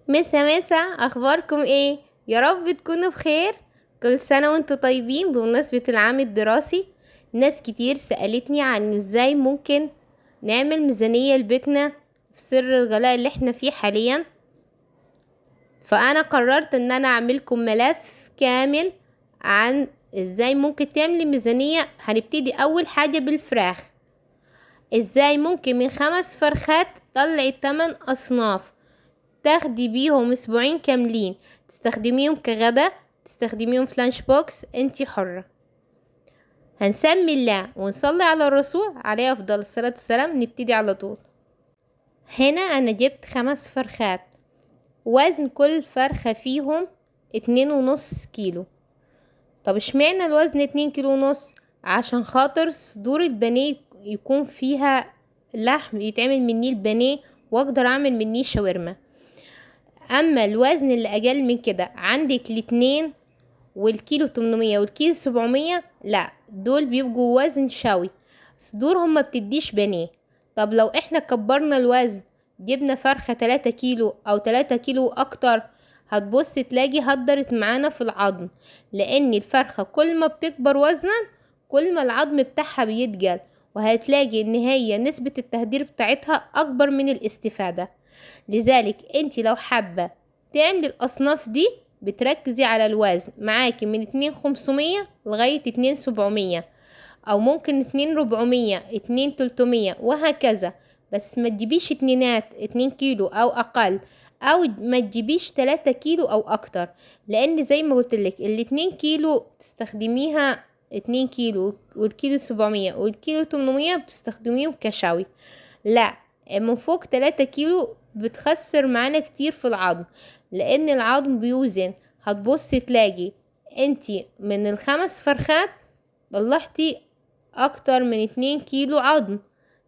مسا اخباركم ايه؟ يا رب تكونوا بخير. كل سنة وانتوا طيبين بمناسبة العام الدراسي. ناس كتير سألتني عن ازاي ممكن نعمل ميزانية لبيتنا في سر الغلاء اللي احنا فيه حاليا. فانا قررت ان انا اعملكم ملف كامل عن ازاي ممكن تعملي ميزانية. هنبتدي اول حاجة بالفراخ. ازاي ممكن من 5 فرخات تطلعي 8 اصناف تاخدي بيهم اسبوعين كاملين، تستخدميهم كغدا، تستخدميهم في لانش بوكس، انتي حرة. هنسمي الله ونصلي على الرسول عليه افضل الصلاة والسلام. نبتدي على طول. هنا انا جبت 5 فرخات، وزن كل فرخة فيهم 2.5 كيلو. طب اشمعنى الوزن 2.5 كيلو؟ عشان خاطر صدور البانيه يكون فيها لحم يتعمل منيه البانيه، واقدر اعمل منيه شاورما. اما الوزن اللي اقل من كده، عندك الاتنين والكيلو 800 والكيلو 700، لا دول بيبقوا وزن شوي، صدورهم ما بتديش بانيه. طب لو احنا كبرنا الوزن، جبنا فرخة 3 كيلو او 3 كيلو اكتر، هتبص تلاقي هدرت معانا في العظم، لان الفرخة كل ما بتكبر وزنا كل ما العظم بتاعها بيتقل، وهتلاقي ان هي نسبة التهدير بتاعتها اكبر من الاستفادة. لذلك انت لو حابة تعملي الاصناف دي، بتركزي على الوزن معاكي من 2500 لغاية 2700، او ممكن 2400 2300 وهكذا. بس ما تجيبيش اتنينات 2 كيلو او اقل، او ما تجيبيش 3 كيلو او اكتر، لان زي ما قلتلك ال2 كيلو تستخدميها 2 كيلو، والكيلو 700 والكيلو 800 بتستخدميهم كشوي. لا، من فوق 3 كيلو بتخسر معانا كتير في العظم، لان العظم بيوزن. هتبصي تلاقي انتي من ال5 فرخات طلعتي اكتر من 2 كيلو عظم.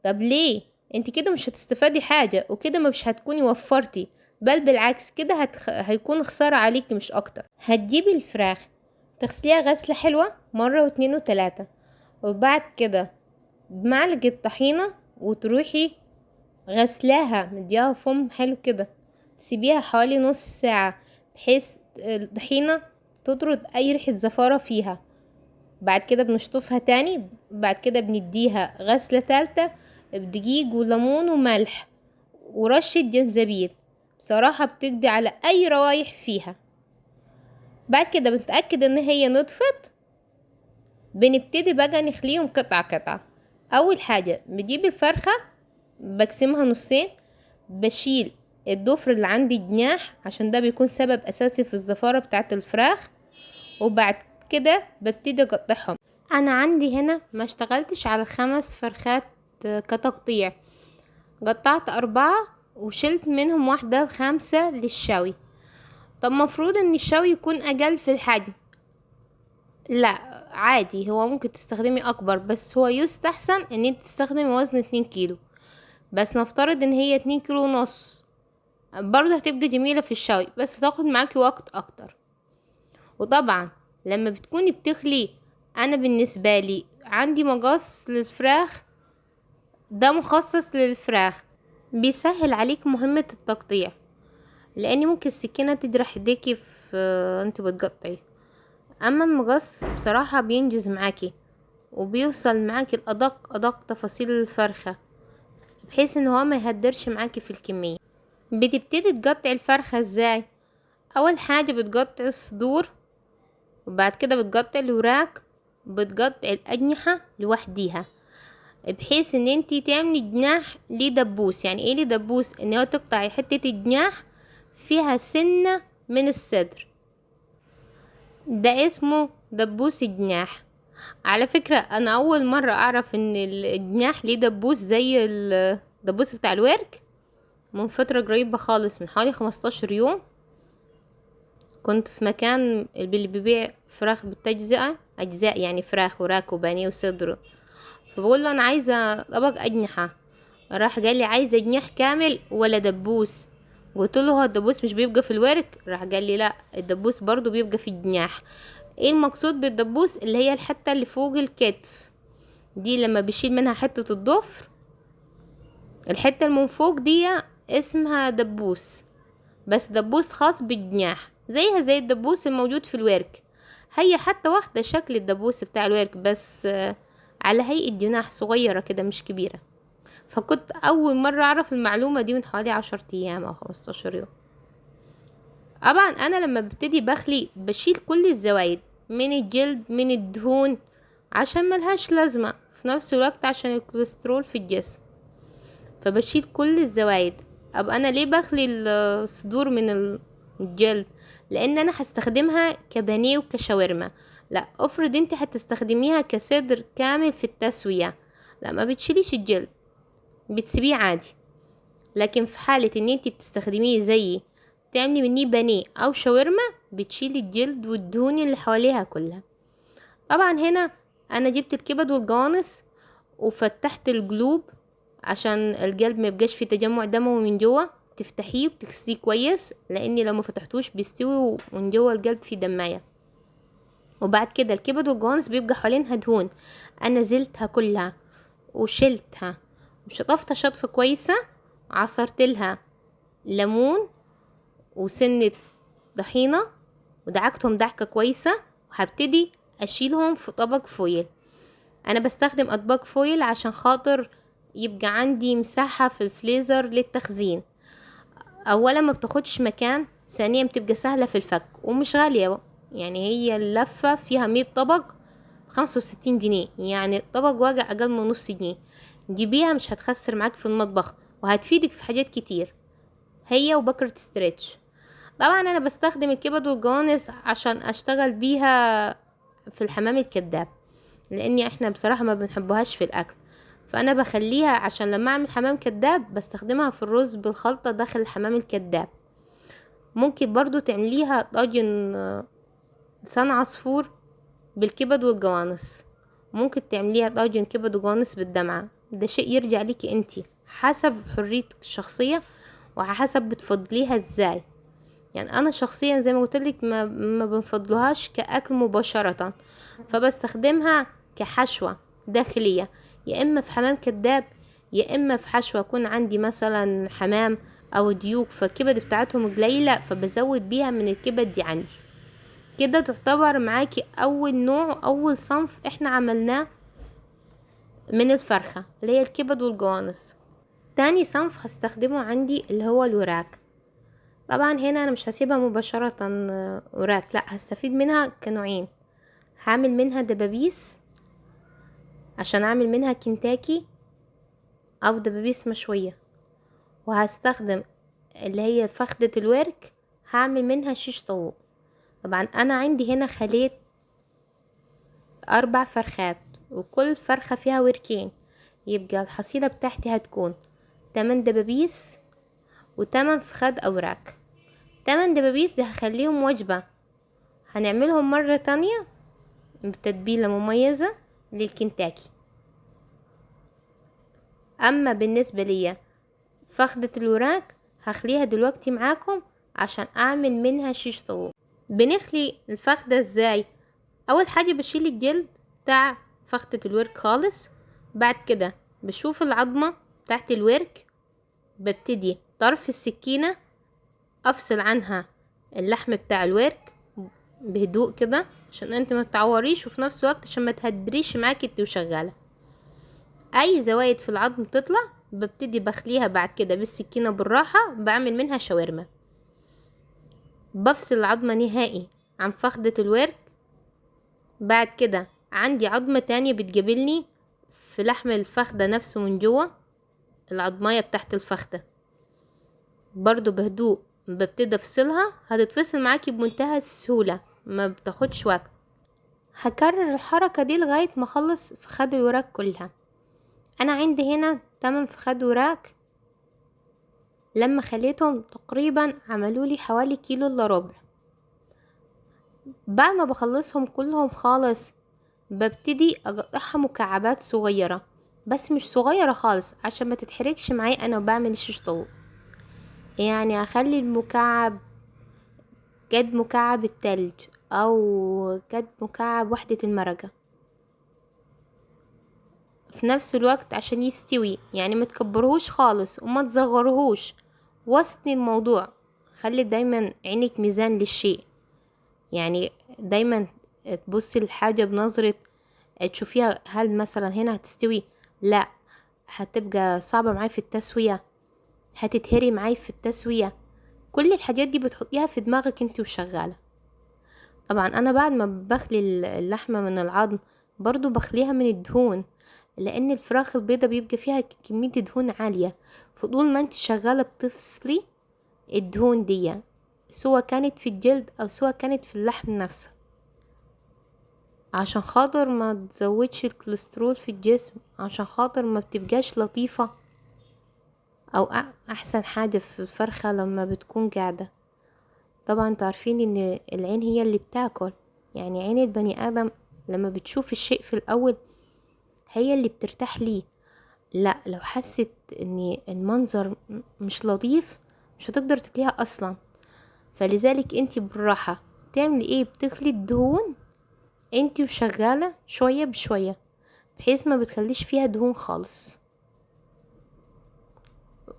طب ليه؟ انتي كده مش هتستفادي حاجة، وكده مش هتكوني وفرتي، بل بالعكس كده هيكون خسارة عليكي مش اكتر. هتجيبي الفراخ تغسليها غسلة حلوة مرة واتنين وتلاتة، وبعد كده بمعلقة طحينة وتروحي غسلاها مديها فم حلو كده، تسيبيها حوالي نص ساعة بحيث الطحينة تطرد اي ريحة زفارة فيها. بعد كده بنشطفها تاني، بعد كده بنديها غسلة تالتة بدقيق وليمون وملح ورشة جنزبيل، بصراحة بتقضي على اي روايح فيها. بعد كده بنتأكد ان هي نطفت، بنبتدي بقى نخليهم قطعة قطعة. اول حاجة بجيب الفرخة بقسمها نصين، بشيل الضفر اللي عندي جناح عشان ده بيكون سبب اساسي في الزفارة بتاعت الفراخ، وبعد كده ببتدي اقطعهم. انا عندي هنا ما اشتغلتش على 5 فرخات كتقطيع، قطعت 4 وشلت منهم واحدة 5 للشوي. طب مفروض ان الشوي يكون اقل في الحجم، لا عادي، هو ممكن تستخدمي اكبر، بس هو يستحسن ان انت تستخدمي وزن 2 كيلو. بس نفترض ان هي 2 كيلو ونص، برضه هتبقى جميلة في الشوي، بس هتاخد معاكي وقت اكتر. وطبعا لما بتكوني بتخلي، انا بالنسبة لي عندي مقص للفراخ، ده مخصص للفراخ، بيسهل عليك مهمة التقطيع، لان ممكن السكينة تجرح ايديكي في انت بتقطعي. اما المقص بصراحة بينجز معاكي، وبيوصل معاكي لأدق أدق تفاصيل الفرخة، بحيث ان هو ما يهدرش معاكي في الكمية. بتبتدي تقطعي الفرخة ازاي؟ اول حاجة بتقطعي الصدور، وبعد كده بتقطعي الوراك، بتقطعي الأجنحة لوحديها، بحيث ان انتي تعملي جناح ليه دبوس. يعني ايه ليه دبوس؟ ان هو تقطعي حتة الجناح فيها سنة من الصدر، ده اسمه دبوس الجناح. على فكرة انا اول مرة اعرف ان الجناح ليه دبوس زي الدبوس بتاع الورك من فترة قريبة خالص، من حوالي 15 يوم. كنت في مكان اللي بيبيع فراخ بالتجزئة، اجزاء يعني فراخ وراك وبانيه وصدر، فبقول له انا عايزة طبق اجنحة، راح قال لي عايزة جناح كامل ولا دبوس؟ قلت له هو الدبوس مش بيبقى في الورك؟ راح قال لي لا، الدبوس برضو بيبقى في الجناح. ايه المقصود بالدبوس؟ اللي هي الحتة اللي فوق الكتف دي، لما بيشيل منها حتة الضفر، الحتة اللي من فوق دي اسمها دبوس. بس دبوس خاص بالجناح، زيها زي الدبوس الموجود في الورك. هي حتى واخدة شكل الدبوس بتاع الورك، بس على هيئة جناح صغيرة كده مش كبيرة. فكنت أول مرة أعرف المعلومة دي من حوالي 10 أيام أو 15 يوم. طبعا أنا لما ببتدي بخلي بشيل كل الزوايد من الجلد من الدهون، عشان ملهاش لازمة، في نفس الوقت عشان الكوليسترول في الجسم. فبشيل كل الزوايد. أبقى أنا ليه بخلي الصدور من الجلد؟ لأن أنا هستخدمها كبانيه وكشاورما. لا، افرض انت هتستخدميها كصدر كامل في التسوية، لا، ما بتشيليش الجلد، بتسيبيه عادي. لكن في حالة ان انت بتستخدميه زي تعملي منيه بانيه او شاورما، بتشيلي الجلد والدهون اللي حواليها كلها. طبعا هنا انا جبت الكبد والجوانص وفتحت الجلوب عشان القلب ما يبقاش فيه تجمع دموي من جوه. تفتحيه وتغسليه كويس، لاني لو ما فتحتوش بيستوي ومن جوه القلب فيه دمايه. وبعد كده الكبد والجوانص بيبقى حوالينها دهون، انا زلتها كلها وشلتها وشطفتها شطفة كويسة. عصرت لها ليمون وسنة طحينة ودعكتهم دعكة كويسة، وهبتدي اشيلهم في طبق فويل. انا بستخدم اطباق فويل عشان خاطر يبقى عندي مساحة في الفريزر للتخزين. اولا ما بتاخدش مكان، ثانيا بتبقى سهلة في الفك ومش غالية. يعني هي اللفة فيها 100 طبق 65 جنيه، يعني الطبق واقع اقل من نص جنيه. جيبيها مش هتخسر معاك في المطبخ، وهتفيدك في حاجات كتير، هي وبكرة ستريتش. طبعا انا بستخدم الكبد والجوانص عشان اشتغل بيها في الحمام الكداب، لاني احنا بصراحة ما بنحبوهاش في الاكل. فانا بخليها عشان لما اعمل حمام كداب بستخدمها في الرز بالخلطة داخل الحمام الكداب. ممكن برضو تعمليها طاجن لسان عصفور بالكبد والجوانص. ممكن تعمليها طاجن كبد وجوانص بالدمعة. ده شيء يرجع ليكي انتي، حسب حريتك الشخصية وحسب بتفضليها ازاي. يعني انا شخصيا زي ما قلتلك ما بنفضلهاش كأكل مباشرة، فبستخدمها كحشوة داخلية، يا اما في حمام كداب يا اما في حشوة. يكون عندي مثلا حمام او ديوك فالكبد بتاعتهم قليلة، فبزود بيها من الكبد دي عندي. كده تعتبر معاكي اول نوع، اول صنف احنا عملناه من الفرخة اللي هي الكبد والجوانص. تاني صنف هستخدمه عندي اللي هو الوراك. طبعا هنا انا مش هسيبها مباشرة وراك، لا، هستفيد منها كنوعين. هعمل منها دبابيس عشان اعمل منها كنتاكي او دبابيس مشوية، وهستخدم اللي هي فخدة الورك هعمل منها شيش طاووق. طبعا انا عندي هنا خليت 4 فرخات وكل فرخة فيها وركين، يبقى الحصيلة بتاعتي هتكون 8 دبابيس و8 فخاد اوراق. 8 دبابيس دي هخليهم وجبة هنعملهم مرة تانية بتتبيلة مميزة للكنتاكي. اما بالنسبة ليا فخدة الوراك هخليها دلوقتي معاكم عشان اعمل منها شيش طاووق. بنخلي الفخدة ازاي؟ اول حاجة بشيل الجلد بتاع فخدة الورك خالص. بعد كده بشوف العظمة بتاعت الورك، ببتدي طرف السكينة افصل عنها اللحم بتاع الورك بهدوء كده عشان انت ما تعوريش، وفي نفس الوقت عشان ما تهدريش معاكي انت وشغالة. اي زوايد في العظم تطلع ببتدي بخليها بعد كده بالسكينة بالراحة، بعمل منها شاورما. بفصل العظمة نهائي عن فخدة الورك. بعد كده عندي عظمة تانية بتقابلني في لحم الفخدة نفسه من جوه، العظمية بتاعت الفخدة برضو بهدوء ببتدي افصلها. هتتفصل معاكي بمنتهى السهولة، ما بتاخدش وقت. هكرر الحركة دي لغاية ما اخلص فخاد الوراك كلها. انا عندي هنا 8 فخاد وراك، لما خليتهم تقريبا عملولي حوالي كيلو الا ربع. بعد ما بخلصهم كلهم خالص ببتدي اقطعها مكعبات صغيرة، بس مش صغيرة خالص عشان ما تتحركش معايا انا وبعمل الشيش طاووق. يعني اخلي المكعب قد مكعب التلج او قد مكعب وحدة المرقة في نفس الوقت عشان يستوي. يعني ما تكبرهوش خالص وما تصغرهوش، وسط الموضوع. خلي دايما عينك ميزان للشيء، يعني دايما تبصي الحاجة بنظرة تشوفيها، هل مثلا هنا هتستوي، لا هتبقى صعبة معاي في التسوية، هتتهري معاي في التسوية. كل الحاجات دي بتحطيها في دماغك انت وشغالة. طبعا انا بعد ما بخلي اللحمة من العظم برضو بخليها من الدهون، لان الفراخ البيضة بيبقى فيها كمية دهون عالية، فطول ما انت شغالة بتفصلي الدهون دي، سواء كانت في الجلد او سواء كانت في اللحم نفسه، عشان خاطر ما تزودش الكوليسترول في الجسم، عشان خاطر ما بتبقاش لطيفة او احسن حاجة في الفرخة لما بتكون قاعدة. طبعا انتوا عارفين ان العين هي اللي بتاكل، يعني عين البني ادم لما بتشوف الشيء في الاول هي اللي بترتاح ليه. لا لو حست ان المنظر مش لطيف مش هتقدر تاكليها اصلا. فلذلك انتي بالراحة تعملي ايه، بتخلي الدهون انتي وشغالة شوية بشوية، بحيث ما بتخليش فيها دهون خالص،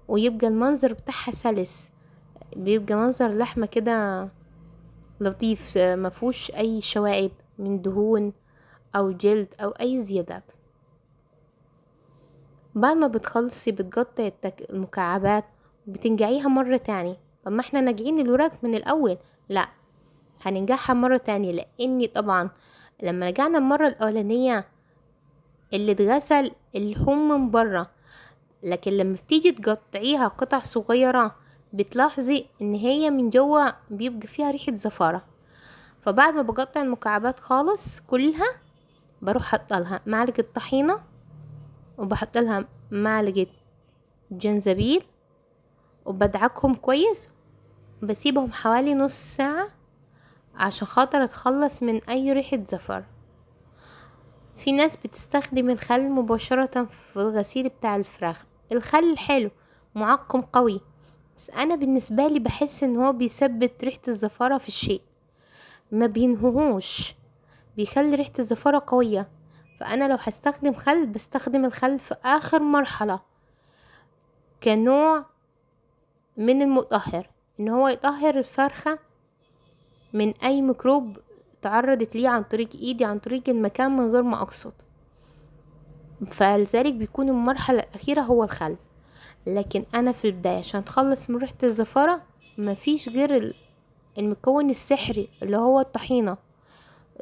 ويبقى المنظر بتاعها سلس، بيبقى منظر لحمة كده لطيف، مفهوش اي شوائب من دهون او جلد او اي زيادات. بعد ما بتخلصي بتقطعي المكعبات بتنجعيها مرة تاني. طب ما احنا ناجعين الوراك من الاول، لا هننجعها مرة تانية، لاني طبعا لما نجعنا المرة الاولانية اللي اتغسل اللحوم من برا، لكن لما بتيجي تقطعيها قطع صغيرة بتلاحظي ان هي من جوا بيبقى فيها ريحة زفارة. فبعد ما بقطع المكعبات خالص كلها بروح حطلها معلقة طحينة، وبحط لها معلقة جنزبيل، وبدعكهم كويس، بسيبهم حوالي نص ساعة عشان خاطر اتخلص من اي ريحة زفر. في ناس بتستخدم الخل مباشرة في الغسيل بتاع الفراخ، الخل حلو معقم قوي، بس انا بالنسبة لي بحس ان هو بيثبت ريحة الزفارة في الشيء، ما بينهوش، بيخلي ريحة الزفارة قوية. فانا لو هستخدم خل بستخدم الخل في اخر مرحلة كنوع من المطهر، ان هو يطهر الفرخة من اي ميكروب تعرضت ليه عن طريق ايدي، عن طريق المكان من غير ما اقصد. فلذلك بيكون المرحلة الاخيرة هو الخل. لكن انا في البداية عشان اتخلص من ريحة الزفارة مفيش غير المكون السحري اللي هو الطحينة.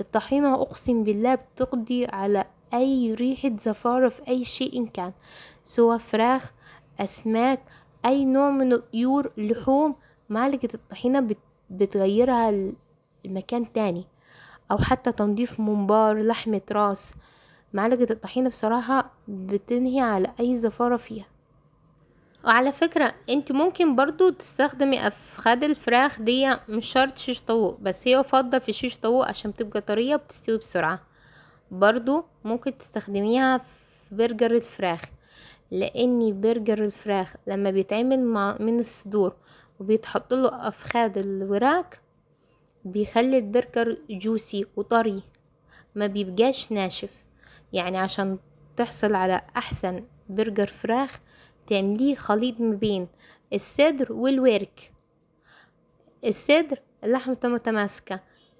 الطحينة اقسم بالله بتقضي على اي ريحة زفارة في اي شيء إن كان، سواء فراخ، اسماك، اي نوع من الطيور، لحوم. معلقة الطحينة بتغيرها المكان تاني، او حتى تنظيف ممبار، لحمة راس، معلقة الطحينة بصراحة بتنهي على اي زفارة فيها. وعلى فكرة انت ممكن برضو تستخدمي افخاد الفراخ دي، مش شرط شيش طاووق، بس هي يفضل في شيش طاووق عشان بتبقى طرية وبتستوي بسرعة. برضو ممكن تستخدميها في برجر الفراخ، لاني برجر الفراخ لما بيتعمل من الصدور وبيتحط له افخاد الوراك بيخلي البرجر جوسي وطري، ما بيبقاش ناشف. يعني عشان تحصل على احسن برجر فراخ تعمليه خليط ما بين الصدر والورك. الصدر اللحمة متماسكة،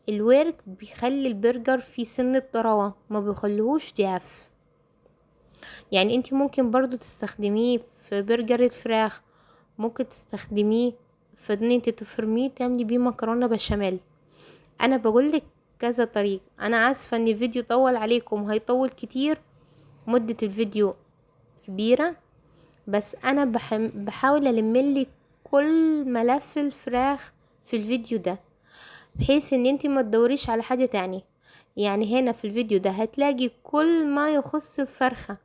الورك بيخلي البرجر فيه سنة طراوة ما بيخليهوش جاف. يعني انت ممكن برضو تستخدميه في برجر الفراخ، ممكن تستخدميه في ان انت تفرميه تعملي بيه مكرونة بشاميل. انا بقولك كذا طريق. انا اسفة ان الفيديو طول عليكم وهيطول كتير، مدة الفيديو كبيرة، بس انا بحاول الملك كل ملف الفراخ في الفيديو ده، بحيث ان انتي ما تدوريش على حاجة تانية. يعني هنا في الفيديو ده هتلاقي كل ما يخص الفرخة،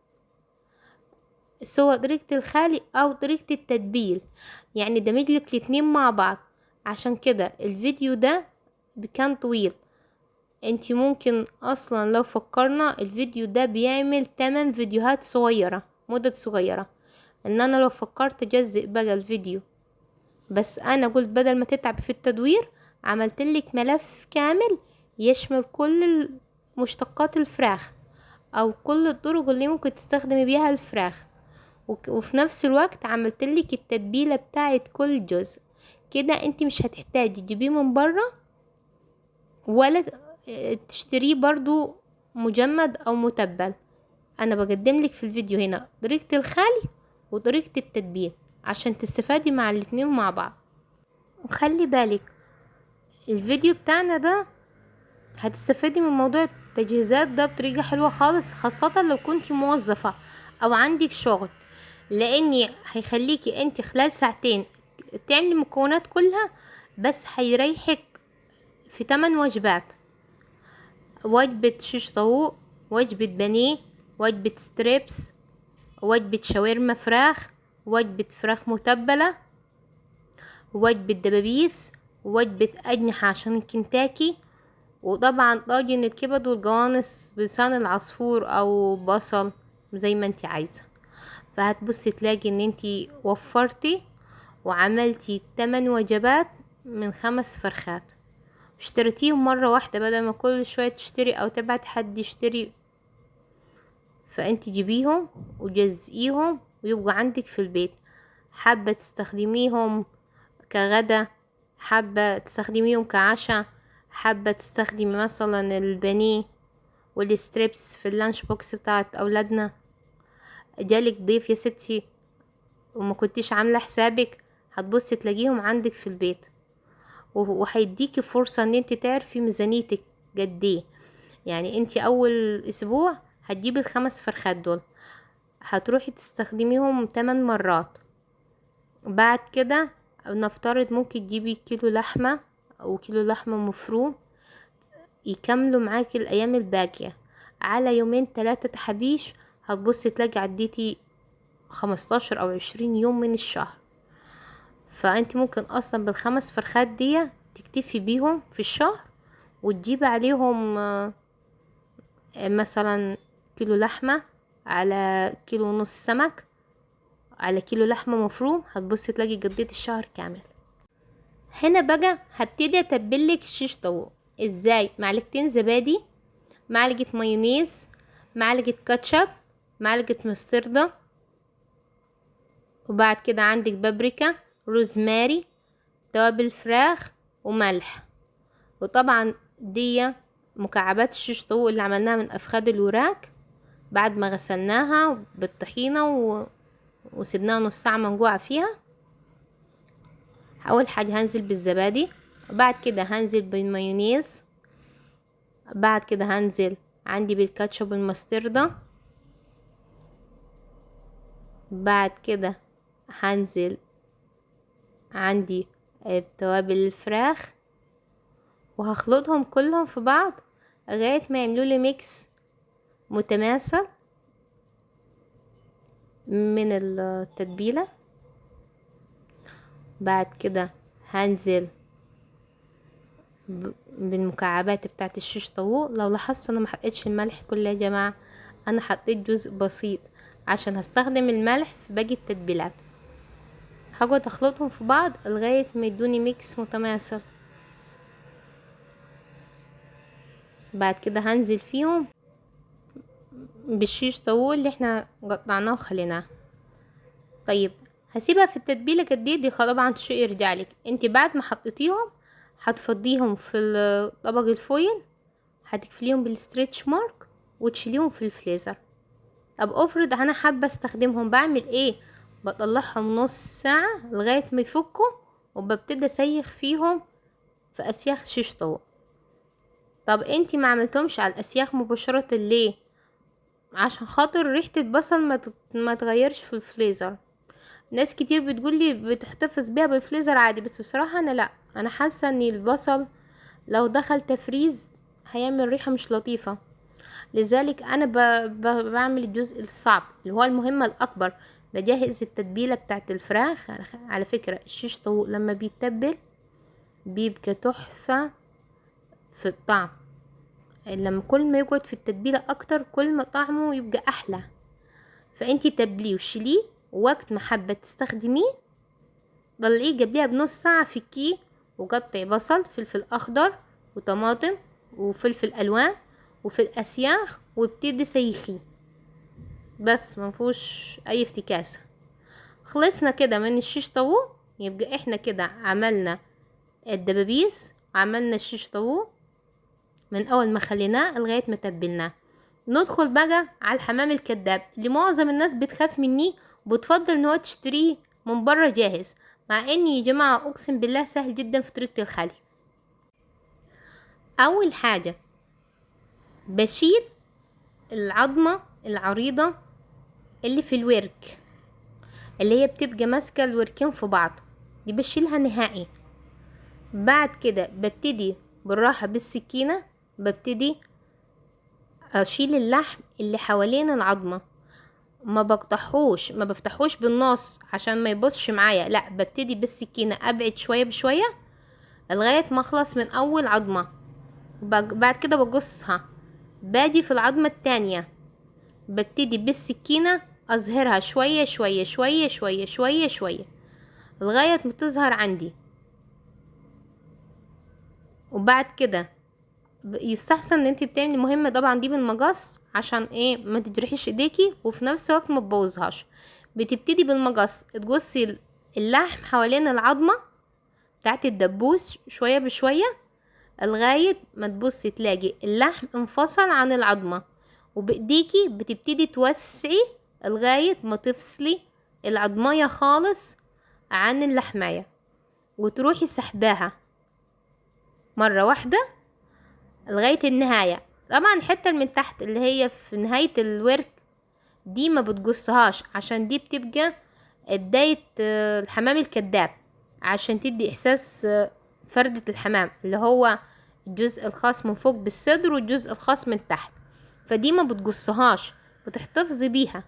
سواء طريقة الخلي او طريقة التتبيل، يعني دمجلك الاتنين مع بعض. عشان كده الفيديو ده كان طويل. انتي ممكن اصلا لو فكرنا الفيديو ده بيعمل 8 فيديوهات صغيرة، مدة صغيرة، ان انا لو فكرت اجزء بقى الفيديو، بس انا قلت بدل ما تتعب في التدوير عملتلك ملف كامل يشمل كل مشتقات الفراخ او كل الطرق اللي ممكن تستخدمي بيها الفراخ، وفي نفس الوقت عملتلك التتبيلة بتاعت كل جزء. كده انت مش هتحتاجي تجيبيه من بره ولا تشتريه برضو مجمد او متبل. انا بقدم لك في الفيديو هنا طريقة الخلي وطريقة التتبيل عشان تستفادي مع الاتنين مع بعض. وخلي بالك الفيديو بتاعنا ده هتستفادي من موضوع التجهيزات ده بطريقة حلوة خالص، خاصة لو كنتي موظفة او عندك شغل، لاني هيخليكي انت خلال ساعتين تعملي المكونات كلها، بس هيريحك في 8 وجبات: وجبة شيش طاووق، وجبة بانيه، وجبة ستريبس، وجبة شاورما فراخ، وجبة فراخ متبلة، وجبة دبابيس، وجبة أجنحة عشان كنتاكي، وطبعا طاجن الكبد والجوانص بلسان العصفور أو بصل زي ما انتي عايزة. فهتبصي تلاقي ان انتي وفرتي وعملتي 8 وجبات من 5 فرخات، اشتريتيهم مرة واحدة بدل ما كل شوية تشتري او تبعت حد يشتري. فانت جيبيهم وجزئيهم ويبقوا عندك في البيت، حابة تستخدميهم كغدا، حابة تستخدميهم كعشاء، حابة تستخدمي مثلا البانيه والستريبس في اللانش بوكس بتاعت اولادنا. جالك ضيف يا ستي وما كنتيش عاملة حسابك، هتبصي تلاقيهم عندك في البيت، وهيديكي فرصة ان انت تعرفي ميزانيتك قد ايه. يعني انت اول اسبوع هتجيبي ال5 فرخات دول، هتروحي تستخدميهم 8 مرات. بعد كده نفترض ممكن تجيبي كيلو لحمة او كيلو لحمة مفروم يكملوا معاكي الايام الباقية. على يومين 3 تحابيش هتبصي تلاقي عديتي 15 او 20 يوم من الشهر. فانت ممكن اصلا بال5 فرخات دي تكتفي بيهم في الشهر، وتجيبي عليهم مثلا كيلو لحمة على كيلو ونص سمك على كيلو لحمة مفروم، هتبصي تلاقي قضيت الشهر كامل. هنا بقى هبتدي اتبلك الشيش طاووق ازاي: معلقتين زبادي، معلقة مايونيز، معلقة كاتشب، معلقة مستردة، وبعد كده عندك بابريكا، روزماري، توابل فراخ، وملح. وطبعا دي مكعبات الشيش طاووق اللي عملناها من افخاد الوراك بعد ما غسلناها بالطحينة وسبناها نص ساعة منقوعة فيها. اول حاجة هنزل بالزبادي، بعد كده هنزل بالمايونيز، بعد كده هنزل عندي بالكاتشب والمستردة، بعد كده هنزل عندي بتوابل الفراخ، وهخلطهم كلهم في بعض لغاية ما يعملوا لي ميكس متماثل من التتبيلة. بعد كده هنزل بالمكعبات بتاعت الشيش طاووق. لو لاحظتوا انا ما حطيتش الملح كله يا جماعة، انا حطيت جزء بسيط عشان هستخدم الملح في باقي التتبيلات. هقعد اخلطهم في بعض لغاية ما يدوني ميكس متماثل. بعد كده هنزل فيهم بالشيش طاووق اللي احنا قطعناه وخليناه. طيب هسيبها في التتبيله قد ايه؟ دي طبعا شيء يرجعلك انت. بعد ما حطيتيهم هتفضيهم في الطبق الفويل، هتقفليهم بالستريتش مارك وتشيليهم في الفريزر. طب افرض انا حابه استخدمهم، بعمل ايه؟ بطلعهم نص ساعه لغايه ما يفكوا، وببتدي اسيخ فيهم في اسياخ شيش طاووق. طب انتي ما عملتهمش على الاسياخ مباشره ليه؟ عشان خاطر ريحه البصل ما تغيرش في الفريزر. ناس كتير بتقولي بتحتفظ بيها بالفريزر عادي، بس بصراحة انا لا، انا حاسة ان البصل لو دخل تفريز هيعمل ريحة مش لطيفة. لذلك انا بعمل الجزء الصعب اللي هو المهمة الاكبر، بجهز التتبيلة بتاعت الفراخ. على فكرة الشيش طاووق لما بيتبل بيبقى تحفة في الطعم، لما كل ما يقعد في التتبيلة اكتر كل ما طعمه يبقى احلى. فانتي تبليه وشيليه، وقت ما حابة تستخدميه طلعيه قبلها بنص ساعة، فكيه وقطعي بصل، فلفل اخضر وطماطم وفلفل الوان وفي الاسياخ، وابتدي سيخيه بس، مفهوش اي افتكاسة. خلصنا كده من الشيش طاووق. يبقى احنا كده عملنا الدبابيس، عملنا الشيش طاووق من اول ما خليناه لغايه ما تبلناه. ندخل بقى على الحمام الكداب اللي معظم الناس بتخاف منيه وبتفضل ان هو تشتريه من بره جاهز، مع ان يا جماعه اقسم بالله سهل جدا في طريقه الخلي. اول حاجه بشيل العظمه العريضه اللي في الورك، اللي هي بتبقى ماسكه الوركين في بعض، دي بشيلها نهائي. بعد كده ببتدي بالراحه بالسكينه، ببتدي اشيل اللحم اللي حوالين العظمه، ما بفتحوش بالنص عشان ما يبصش معايا، لا ببتدي بالسكينه ابعد شويه بشويه لغايه ما اخلص من اول عظمه. بعد كده بقصها، باجي في العظمه التانية ببتدي بالسكينه اظهرها شويه شويه شويه شويه شويه شويه لغايه ما تظهر عندي. وبعد كده يستحسن ان انت بتعملي مهمة طبعا دي بالمقص، عشان ايه؟ ما تجرحيش ايديكي وفي نفس الوقت ما تبوظهاش. بتبتدي بالمقص تقصي اللحم حوالين العظمة بتاعت الدبوس شوية بشوية لغاية ما تبصي تلاقي اللحم انفصل عن العظمة، وبايديكي بتبتدي توسعي لغاية ما تفصلي العظمية خالص عن اللحماية، وتروحي سحباها مرة واحدة لغاية النهاية. طبعا الحتة اللي من تحت اللي هي في نهاية الورك دي ما بتقصهاش، عشان دي بتبقى بداية الحمام الكداب، عشان تدي احساس فردة الحمام اللي هو الجزء الخاص من فوق بالصدر والجزء الخاص من تحت، فدي ما بتقصهاش، بتحتفظي بيها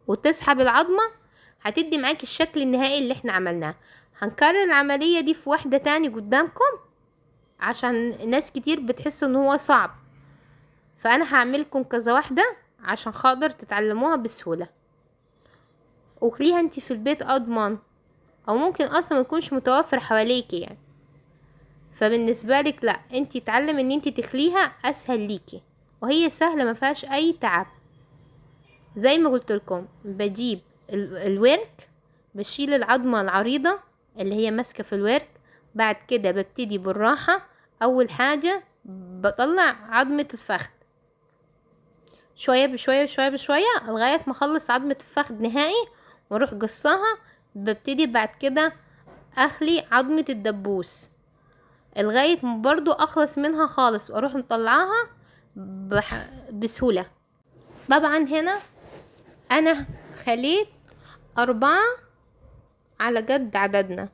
وتسحب العظمة، هتدي معاك الشكل النهائي اللي احنا عملناه. هنكرر العملية دي في واحدة تاني قدامكم، عشان ناس كتير بتحس ان هو صعب، فانا هعملكم كذا واحدة عشان خاطر تتعلموها بسهولة وخليها انتي في البيت اضمن، او ممكن اصلا ميكونش متوفر حواليكي يعني، فبالنسبة لك لا، انتي تعلم ان انتي تخليها اسهل ليكي، وهي سهلة ما فيهاش اي تعب. زي ما قلت لكم بجيب الورك، بشيل العظمة العريضة اللي هي ماسكة في الورك، بعد كده ببتدي بالراحة. اول حاجة بطلع عظمة الفخذ شوية بشوية شوية بشوية لغاية ما اخلص عظمة الفخذ نهائي واروح قصاها. ببتدي بعد كده اخلي عظمة الدبوس لغاية ما برضو اخلص منها خالص واروح مطلعاها بسهولة. طبعا هنا انا خليت 4 على قد عددنا،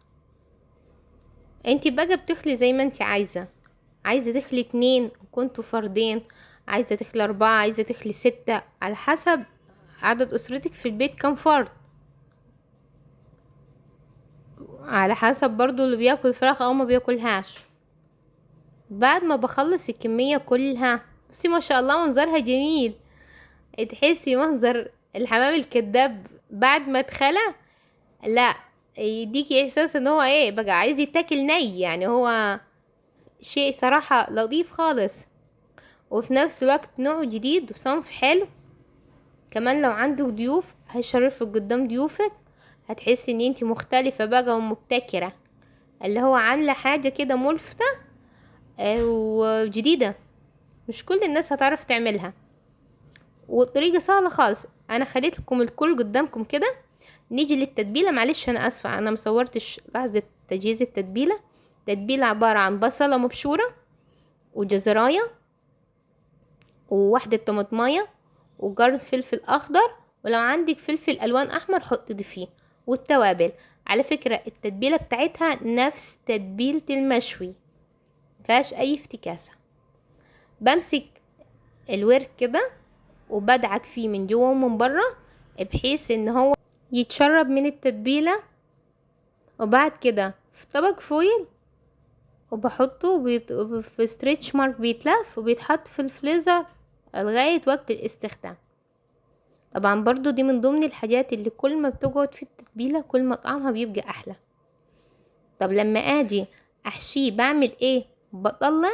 انتي بقى بتخلي زي ما انتي عايزة تخلي 2 كنتوا فردين، عايزة تخلي 4، عايزة تخلي 6، على حسب عدد أسرتك في البيت كم فرد، على حسب برضو اللي بياكل فراخ او ما بياكلهاش. بعد ما بخلص الكمية كلها، بصي ما شاء الله منظرها جميل، تحسي منظر الحمام الكداب بعد ما اتخلى، لا يديكي احساس ان هو ايه بقى عايز يتاكل ني، يعني هو شيء صراحة لطيف خالص، وفي نفس الوقت نوع جديد وصنف حلو. كمان لو عندك ضيوف هيشرفك قدام ضيوفك، هتحسي ان انتي مختلفة بقى ومبتكرة، اللي هو عاملة حاجة كده ملفتة وجديدة، مش كل الناس هتعرف تعملها، والطريقة سهلة خالص. انا خليت لكم الكل قدامكم كده. نيجي للتتبيلة، معلش انا اسفة انا مصورتش لحظة تجهيز التتبيلة. التتبيلة عبارة عن بصلة مبشورة وجزراية وواحدة طماطماية وقرن فلفل اخضر، ولو عندك فلفل الوان احمر حط فيه، والتوابل. على فكرة التتبيلة بتاعتها نفس تتبيلة المشوي، مفيهاش اي افتكاسة. بمسك الورك كده وبدعك فيه من جوه ومن بره بحيث ان هو يتشرب من التتبيلة، وبعد كده في طبق فويل وبحطه في ستريتش مارك بيتلف وبيتحط في الفريزر لغاية وقت الاستخدام. طبعا برضو دي من ضمن الحاجات اللي كل ما بتقعد في التتبيلة كل ما طعمها بيبقى احلى. طب لما اجي احشيه بعمل ايه؟ بطلع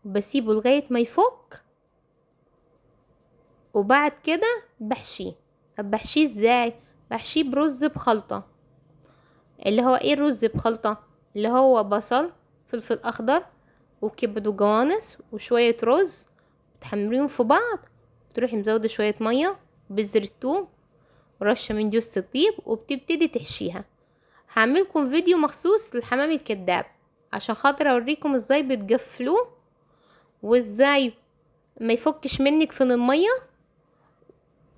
وبسيبه لغاية ما يفك، وبعد كده بحشيه. طب بحشيه ازاي؟ بحشيه برز بخلطة، اللي هو ايه الرز بخلطة، اللي هو بصل، فلفل اخضر، وكبد وجوانس وشوية رز، تحمريهم في بعض، تروحي مزودة شوية مية، بذر الثوم، ورشة من جوز الطيب، وبتبتدي تحشيها. هعملكم فيديو مخصوص للحمام الكداب عشان خاطر اوريكم ازاي بتقفلوه، وازاي ما يفكش منك في المية،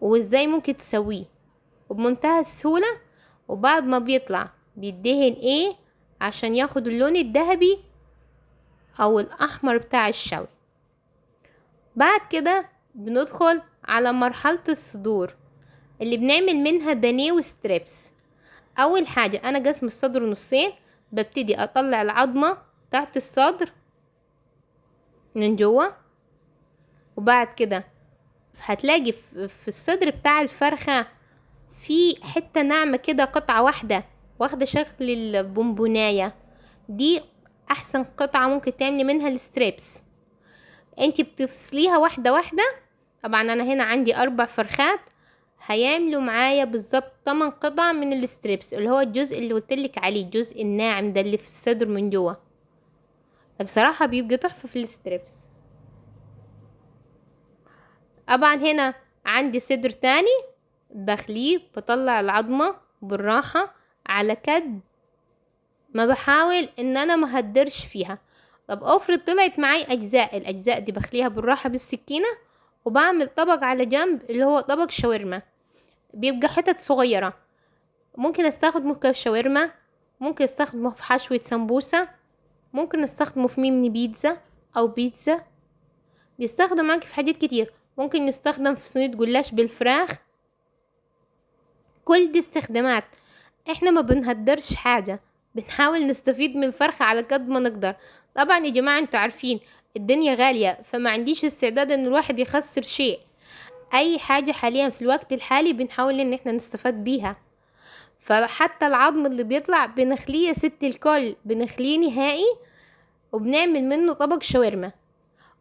وازاي ممكن تسويه وبمنتهى السهولة. وبعد ما بيطلع بيدهن ايه عشان ياخد اللون الذهبي او الاحمر بتاع الشوي. بعد كده بندخل على مرحلة الصدور اللي بنعمل منها بانيه وستريبس. اول حاجة انا قسم الصدر نصين، ببتدي اطلع العظمة تحت الصدر من جوه، وبعد كده هتلاقي في الصدر بتاع الفرخة في حتة ناعمة كده، قطعة واخدة شكل البونبوناية. دي احسن قطعة ممكن تعملي منها الستريبس. انتي بتفصليها واحدة واحدة. طبعا انا هنا عندي 4 فرخات، هيعملوا معايا بالظبط 8 قطع من الستريبس، اللي هو الجزء اللي قلتلك عليه، الجزء الناعم ده اللي في الصدر من جوه. بصراحة بيبقى تحفة في الستريبس. طبعا هنا عندي صدر تاني بخليه، بطلع العظمة بالراحة على كد ما بحاول ان انا مهدرش فيها. طب افرض طلعت معي اجزاء، الاجزاء دي بخليها بالراحة بالسكينة، وبعمل طبق على جنب اللي هو طبق شاورما، بيبقى حتت صغيرة. ممكن استخدمه كشاورما، ممكن استخدمه في حشوة سمبوسة، ممكن استخدمه في ميني بيتزا او بيتزا. بيستخدم معاك في حاجات كتير. ممكن يستخدم في صينية جلاش بالفراخ. كل دي استخدامات. احنا ما بنهدرش حاجة، بنحاول نستفيد من الفرخة على قد ما نقدر. طبعا يا جماعة انتوا عارفين الدنيا غالية، فما عنديش استعداد ان الواحد يخسر شيء. اي حاجة حاليا في الوقت الحالي بنحاول ان احنا نستفاد بيها. فحتى العظم اللي بيطلع بنخليه يا ست الكل، بنخليه نهائي وبنعمل منه طبق شاورما.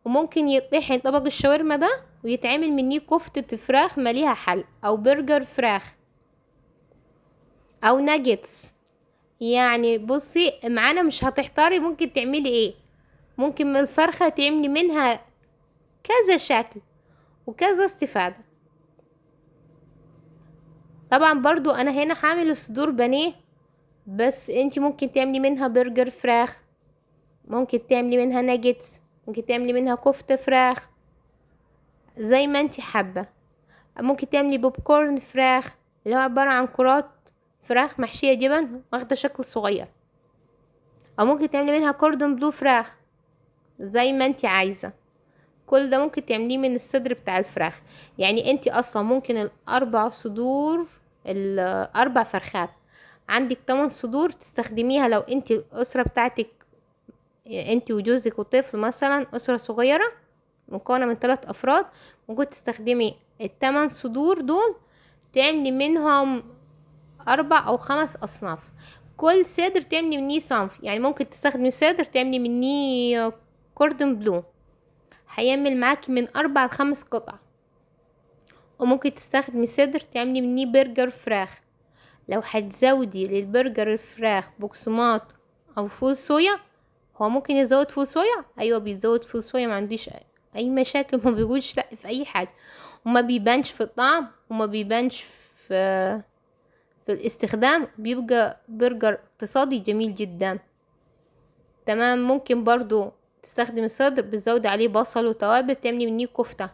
وممكن يطحن طبق الشاورما ده ويتعمل منيه كفتة فراخ مليها حل، او برجر فراخ، او ناجتس. يعني بصي معانا مش هتحتاري ممكن تعملي ايه. ممكن من الفرخة تعملي منها كذا شكل وكذا استفادة. طبعا برضو انا هنا هعمل صدور بانيه، بس انتي ممكن تعملي منها برجر فراخ، ممكن تعملي منها ناجتس، ممكن تعملي منها كفتة فراخ زي ما انتي حابة. ممكن تعملي بوب كورن فراخ، اللي هو عبارة عن كرات فراخ محشية جبن واخدة شكل صغير. او ممكن تعملي منها كوردون بلو فراخ زي ما انتي عايزة. كل ده ممكن تعمليه من الصدر بتاع الفراخ. يعني انتي اصلا ممكن الاربع صدور، الاربع فرخات عندك 8 صدور تستخدميها. لو انتي الاسرة بتاعتك انتي وجوزك وطفل مثلا، اسرة صغيرة مكونة من 3 افراد، ممكن تستخدمي ال8 صدور دول تعملي منهم 4 أو 5 اصناف. كل صدر تعملي منيه صنف. يعني ممكن تستخدمي صدر تعملي منيه كوردون بلو، هيعمل معاكي من 4 ل5 قطع. وممكن تستخدمي صدر تعملي منيه برجر فراخ. لو هتزودي للبرجر الفراخ بقسماط او فول صويا، هو ممكن يزود فول صويا، ايوه بيزود فول صويا، ما عنديش اي مشاكل، ما بيقولش لا في اي حاجه، وما بيبانش في الطعم، وما بيبانش في الاستخدام، بيبقى برجر اقتصادي جميل جدا. تمام. ممكن برضو تستخدمي صدر بتزودي عليه بصل وتوابل تعملي منيه كفتة.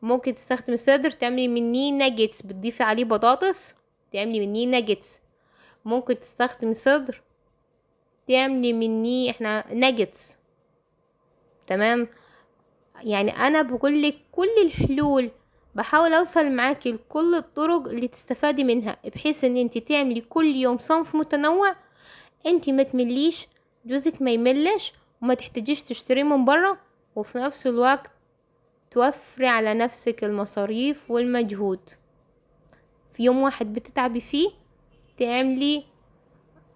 ممكن تستخدمي صدر تعملي منيه ناجتس، بتضيفي عليه بطاطس تعملي منيه ناجتس. ممكن تستخدمي صدر تعملي منيه احنا ناجتس. تمام. يعني انا بقولك كل الحلول، بحاول اوصل معاكي لكل الطرق اللي تستفادي منها، بحيث ان انت تعملي كل يوم صنف متنوع، انت ما تمليش، جوزك ما يملش، وما تحتاجيش تشتري من برا، وفي نفس الوقت توفري على نفسك المصاريف والمجهود. في يوم واحد بتتعبي فيه تعملي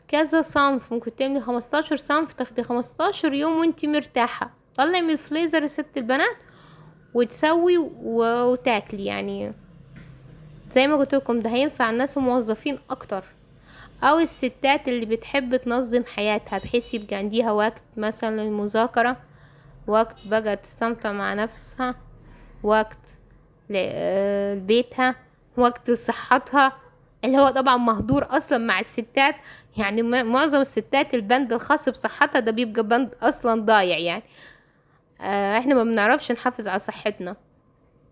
كذا صنف. ممكن تعملي 15 صنف، تاخدي 15 يوم وانتي مرتاحة. طلعي من الفريزر يا ست البنات وتسوي وتاكلي. يعني زي ما قلت لكم ده هينفع الناس الموظفين اكتر. او الستات اللي بتحب تنظم حياتها بحيث يبقى عندها وقت مثلا للمذاكرة، وقت بقى تستمتع مع نفسها، وقت لبيتها، وقت لصحتها، اللي هو طبعا مهدور اصلا مع الستات. يعني معظم الستات البند الخاص بصحتها ده بيبقى بند اصلا ضايع يعني. احنا ما بنعرفش نحافظ على صحتنا.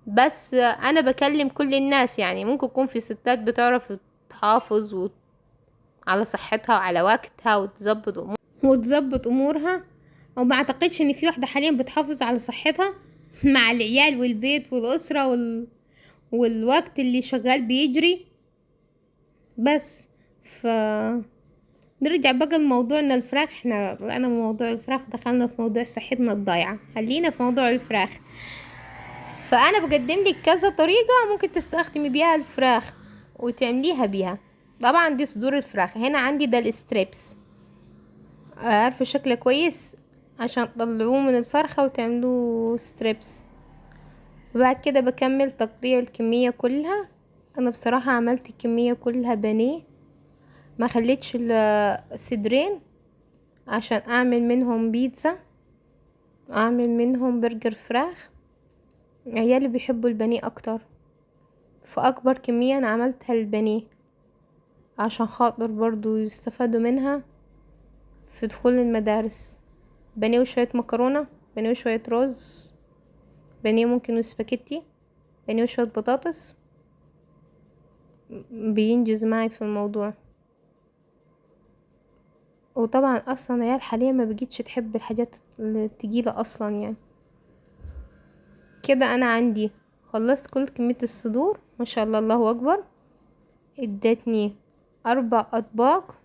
بس انا بكلم كل الناس، يعني ممكن يكون في ستات بتعرف تحافظ على صحتها وعلى وقتها وتظبط امورها، وما اعتقدش ان في واحدة حاليا بتحافظ على صحتها مع العيال والبيت والاسرة والوقت اللي شغال بيجري. بس ف نرجع بقى لموضوعنا الفراخ. احنا طلعنا من موضوع الفراخ دخلنا في موضوع صحتنا الضايعة، خلينا في موضوع الفراخ. فانا بقدم لك كذا طريقة ممكن تستخدمي بيها الفراخ وتعمليها بيها. طبعا دي صدور الفراخ، هنا عندي ده الستريبس، عارفة شكله كويس عشان تطلعوه من الفرخة وتعملوه ستريبس. وبعد كده بكمل تقطيع الكمية كلها. انا بصراحة عملت الكمية كلها بانيه، ما خليتش الصدرين عشان اعمل منهم بيتزا، اعمل منهم برجر فراخ. عيالي بيحبوا البانيه اكتر، فاكبر كمية انا عملتها البانيه عشان خاطر برضو يستفادوا منها في دخول المدارس. بانيه وشوية مكرونة، بانيه وشوية رز، بانيه ممكن وسباكيتي، بانيه وشوية بطاطس، بينجز معي في الموضوع. وطبعا اصلا عيال حاليا ما بقيتش تحب الحاجات التقيلة اصلا يعني. كده انا عندي خلصت كل كمية الصدور، ما شاء الله الله اكبر. ادتني 4 اطباق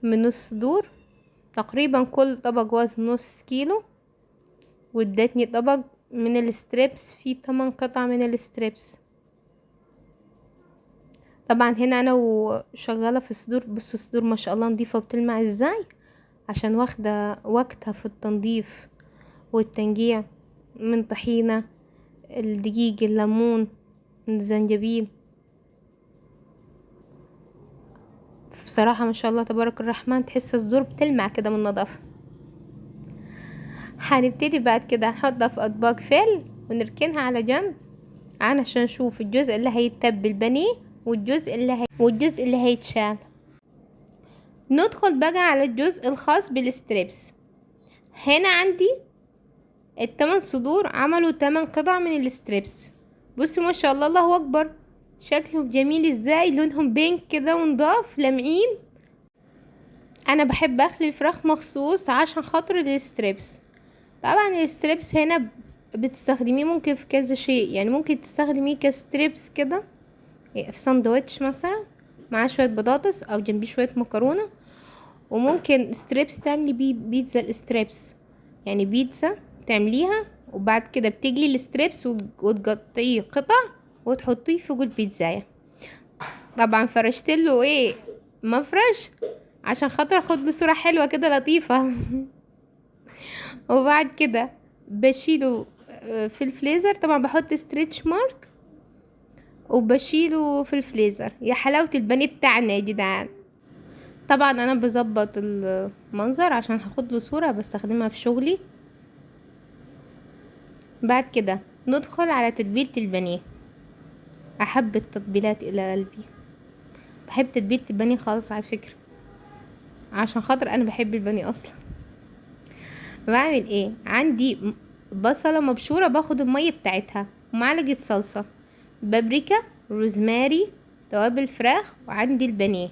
من الصدور، تقريبا كل طبق وزن نص كيلو. وادتني طبق من الستريبس فيه 8 قطع من الستريبس. طبعا هنا انا وشغالة في الصدور، بس الصدور ما شاء الله نضيفة وبتلمع ازاي، عشان واخدة وقتها في التنظيف والتنقيع من طحينة، الدقيق، الليمون، الزنجبيل. بصراحة ما شاء الله تبارك الرحمن، تحس الصدور بتلمع كده من النظافة. هنبتدي بعد كده نحطها في اطباق فل ونركنها على جنب عشان نشوف الجزء اللي هيتبل بانيه والجزء اللي هيتشال. ندخل بقى على الجزء الخاص بالستريبس. هنا عندي ال8 صدور عملوا 8 قطع من الستريبس. بصوا ما شاء الله الله اكبر، شكلهم جميل ازاي، لونهم بينك كده ونضاف لامعين. انا بحب اخلي الفراخ مخصوص عشان خاطر الستريبس. طبعا الستريبس هنا بتستخدميه ممكن في كذا شيء، يعني ممكن تستخدميه كستريبس كده في ساندوتش مثلا مع شوية بطاطس او جنبيه شوية مكرونة. وممكن ستريبس تعملي بيه بيتزا الستريبس، يعني بيتزا تعمليها وبعد كده بتجلي الستريبس وتقطعيه قطع وتحطيه فوق البيتزاية. طبعا فرشتله مفرش عشان خاطر اخد له صورة حلوة كده لطيفة. وبعد كده بشيله في الفليزر، طبعا بحط ستريتش مارك وبشيله في الفليزر. يا حلاوة البانيه بتاعنا يا جدعان. طبعا انا بظبط المنظر عشان هاخد له صورة بستخدمها في شغلي. بعد كده ندخل على تتبيلة البانيه. احب التتبيلات الى قلبي، بحب تتبيلة البانيه خالص على فكرة، عشان خاطر انا بحب البانيه اصلا. بعمل عندي بصلة مبشورة، باخد المية بتاعتها ومعلقة صلصة، بابريكا، روزماري، توابل فراخ، وعندي البانيه،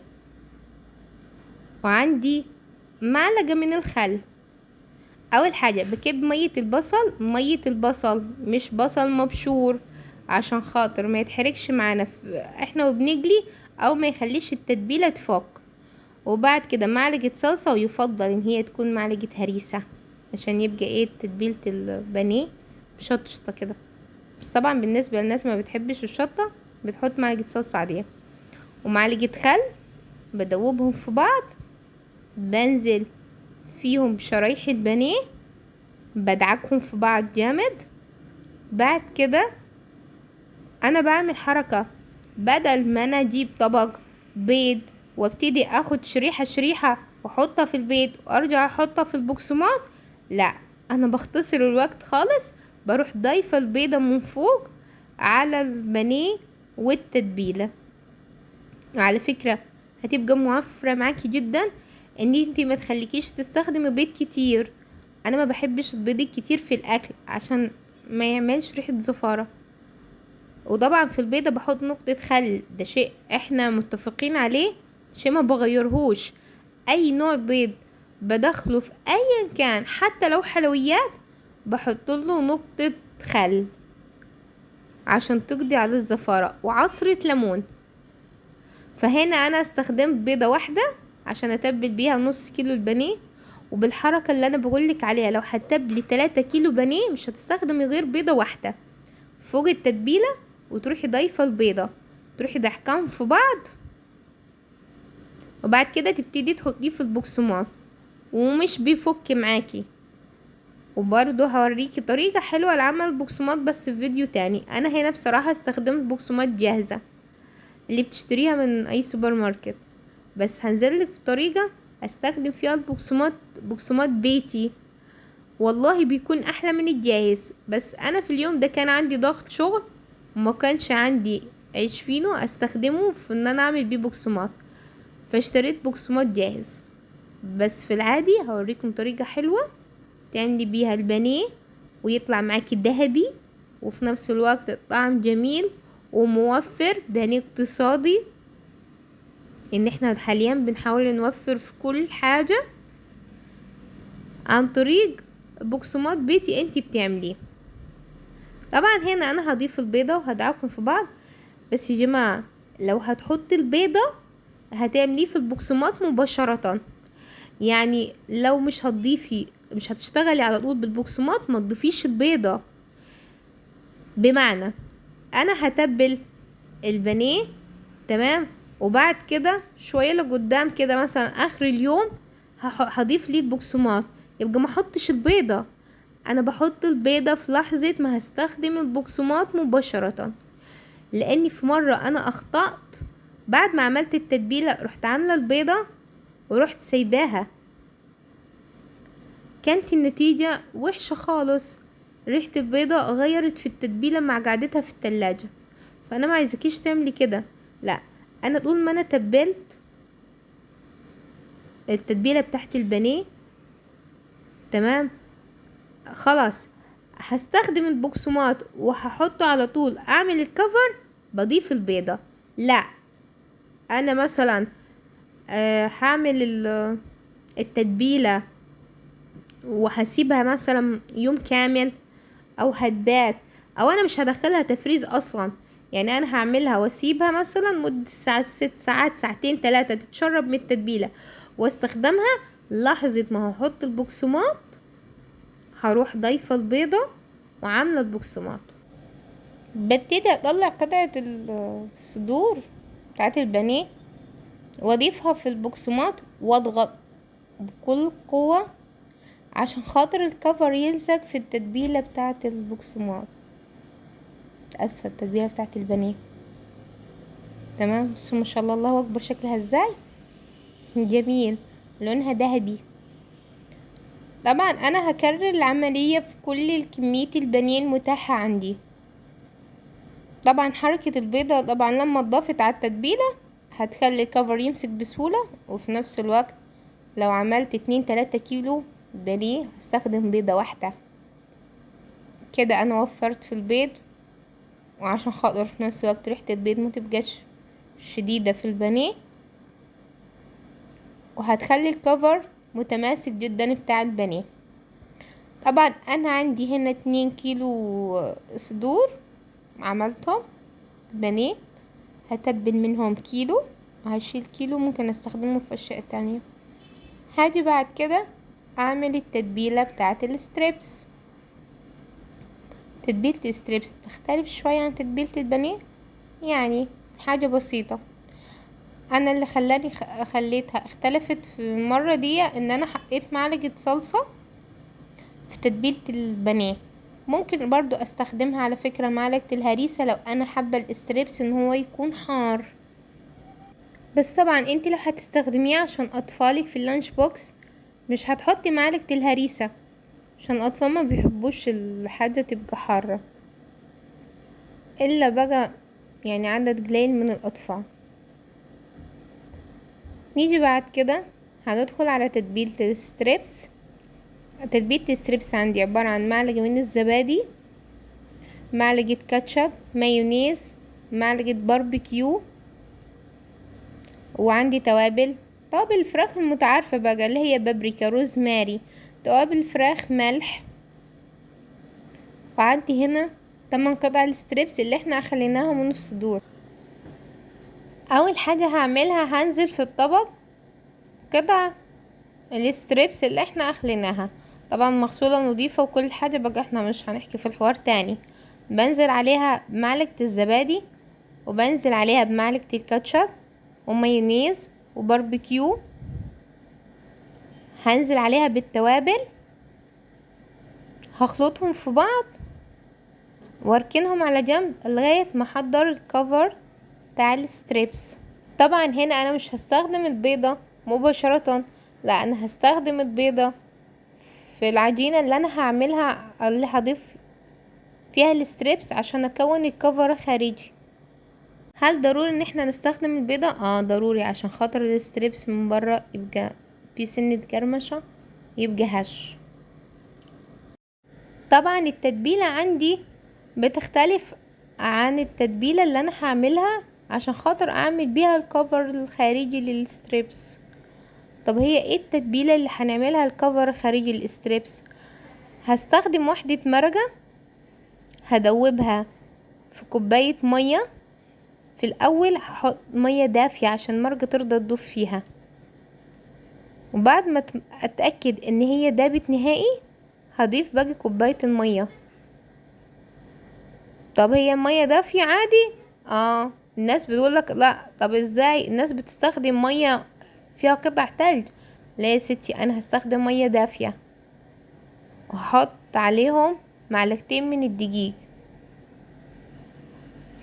وعندي معلقة من الخل. اول حاجة بكب مية البصل مش بصل مبشور عشان خاطر ما يتحركش معانا احنا وبنجلي، او ما يخليش التتبيلة تفك. وبعد كده معلقة صلصة، ويفضل ان هي تكون معلقة هريسة عشان يبقى تتبيلة البانيه بشطشطة كده. بس طبعا بالنسبة للناس ما بتحبش الشطة بتحط معلقة صلصة عادية ومعلقة خل. بدوبهم في بعض، بنزل فيهم بشرايح البانيه، بدعكهم في بعض جامد. بعد كده انا بعمل حركة، بدل ما انا اجيب طبق بيض وابتدي اخد شريحة شريحة واحطها في البيت وارجع احطها في البقسماط. لا، انا بختصر الوقت خالص، بروح ضايفة البيضة من فوق على البانيه والتتبيلة. وعلى فكرة هتبقى موفرة معاكي جدا ان انتي ما تخليكيش تستخدمي بيض كتير. انا ما بحبش البيض الكتير في الاكل عشان ما يعملش ريحة زفارة. وطبعا في البيضة بحط نقطة خل، ده شيء احنا متفقين عليه، شيء ما بغيرهوش. اي نوع بيض بدخله في ايا كان حتى لو حلويات بحط له نقطة خل عشان تقضي على الزفارة وعصرة ليمون. فهنا انا استخدمت بيضة واحدة عشان اتبل بيها نص كيلو البانيه. وبالحركة اللي انا بقولك عليها، لو هتبلي 3 كيلو بانيه مش هتستخدمي غير بيضة واحدة فوق التتبيلة، وتروحي ضايفة البيضة، تروحي ضحكام في بعض، وبعد كده تبتدي تحطيه في البقسماط ومش بيفك معاكي. وبرضه هوريكي طريقة حلوة لعمل البقسماط بس في فيديو تاني. انا هنا بصراحة استخدمت بقسماط جاهزة اللي بتشتريها من اي سوبر ماركت، بس هنزلك بطريقة استخدم فيها البقسماط، بقسماط بيتي، والله بيكون احلى من الجاهز. بس انا في اليوم ده كان عندي ضغط شغل وما كانش عندي عيش فينو استخدمه في ان انا اعمل بيه بقسماط، فاشتريت بقسماط جاهز. بس في العادي هوريكم طريقة حلوة تعملي بيها البانيه ويطلع معاكي ذهبي وفي نفس الوقت الطعم جميل وموفر، بانيه اقتصادي. ان احنا حاليا بنحاول نوفر في كل حاجة عن طريق بقسماط بيتي انتي بتعمليه. طبعا هنا انا هضيف البيضة وهدعكم في بعض. بس يا جماعة لو هتحطي البيضة هتعمليه في البقسماط مباشرة، يعني لو مش هتضيفي، مش هتشتغلي على طول بالبقسماط ما تضيفيش البيضة. بمعنى انا هتبل البانيه تمام، وبعد كده شوية لقدام كده مثلا اخر اليوم هضيف ليه البقسماط، يبقى ما احطش البيضة. انا بحط البيضة في لحظة ما هستخدم البقسماط مباشرة. لاني في مرة انا اخطأت بعد ما عملت التتبيلة رحت عاملة البيضة ورحت سايباها، كانت النتيجة وحشة خالص، ريحة البيضة غيرت في التتبيلة مع قعدتها في التلاجة. فانا ما عايزكيش تعملي كده، لا، انا طول ما انا تبلت التتبيلة بتاعت البانيه تمام خلاص هستخدم البقسماط وهحطه على طول اعمل الكفر بضيف البيضة. لا، انا مثلا هعمل التتبيلة وهسيبها مثلا يوم كامل او هتبات، او انا مش هدخلها تفريز اصلا، يعني انا هعملها واسيبها مثلا مدة ساعة 6 ساعات ساعتين 3 تتشرب من التتبيلة واستخدمها. لحظة ما هحط البقسماط هروح ضايفة البيضة وعاملة البقسماط. ببتدي اطلع قطعة الصدور بتاعت البانيه واضيفها في البقسماط واضغط بكل قوة عشان خاطر الكفر يلزق في التتبيلة بتاعة البقسماط، اسفة التتبيلة بتاعة البانيه. تمام، بصوا ما شاء الله، الله اكبر شكلها ازاي جميل، لونها ذهبي. طبعا انا هكرر العملية في كل كمية البانيه المتاحة عندي. طبعا حركة البيضة طبعا لما اتضافت على التتبيلة هتخلي الكفر يمسك بسهولة، وفي نفس الوقت لو عملت 2-3 كيلو بانيه هستخدم بيضة واحدة. كده انا وفرت في البيض، وعشان خاطر في نفس الوقت ريحة البيض ما تبقاش شديدة في البانيه، وهتخلي الكفر متماسك جدا بتاع البانيه. طبعا انا عندي هنا 2 كيلو صدور عملتهم بانيه، هتبل منهم كيلو، وهشيل كيلو ممكن استخدمه في اشياء تانية. هاجي بعد كده اعمل التتبيلة بتاعة الستريبس. تتبيلة الستريبس تختلف شوية عن تتبيلة البانيه، يعني حاجة بسيطة. انا اللي خلاني خليتها اختلفت في المرة دي ان انا حطيت معلقة صلصة في تتبيلة البانيه. ممكن برضو استخدمها على فكرة معلقة الهريسة لو انا حابة الستريبس ان هو يكون حار. بس طبعا انت لو هتستخدميه عشان اطفالك في اللانش بوكس مش هتحطي معلقة الهريسة، عشان الاطفال ما بيحبوش الحاجة تبقى حارة، الا بقى يعني عدد قليل من الاطفال. نيجي بعد كده هندخل على تتبيلة الستريبس. تتبيلة الستريبس عندي عبارة عن معلقة من الزبادي، معلقة كاتشب، مايونيز، معلقة باربيكيو، وعندي توابل الفراخ المتعارفة بقى اللي هي بابريكا، روزماري، توابل فراخ، ملح. وعندي هنا 8 قطع الستريبس اللي احنا خليناها من الصدور. اول حاجة هعملها هنزل في الطبق قطع الستريبس اللي احنا اخليناها، طبعا مغسولة ونضيفة وكل حاجة بقى، احنا مش هنحكي في الحوار تاني. بنزل عليها بمعلقة الزبادي، وبنزل عليها بمعلقة الكاتشب ومايونيز وباربيكيو، هنزل عليها بالتوابل، هخلطهم في بعض واركنهم على جنب لغاية ما احضر الكفر بتاع الستريبس. طبعا هنا انا مش هستخدم البيضة مباشرة، لا انا هستخدم البيضة في العجينة اللي انا هعملها، اللي هضيف فيها الستريبس عشان اكون الكفر خارجي. هل ضروري ان احنا نستخدم البيضة؟ ضروري، عشان خاطر الستريبس من بره يبقى في سنة كرمشة، يبقى هش. طبعا التتبيلة عندي بتختلف عن التتبيلة اللي انا هعملها عشان خاطر اعمل بيها الكفر الخارجي للستريبس. طب هي ايه التتبيلة اللي هنعملها الكفر الخارجي للستريبس؟ هستخدم وحدة مرقة، هدوبها في كوباية مية. في الاول هحط مية دافية عشان المرقة ترضى تدوب فيها، وبعد ما اتأكد ان هي دابت نهائي هضيف باقي كوباية المية. طب هي المية دافية عادي؟ الناس بتقولك لا، طب ازاي الناس بتستخدم مية فيها قطع تلج؟ لا يا ستي، انا هستخدم مية دافية، وهحط عليهم معلقتين من الدقيق،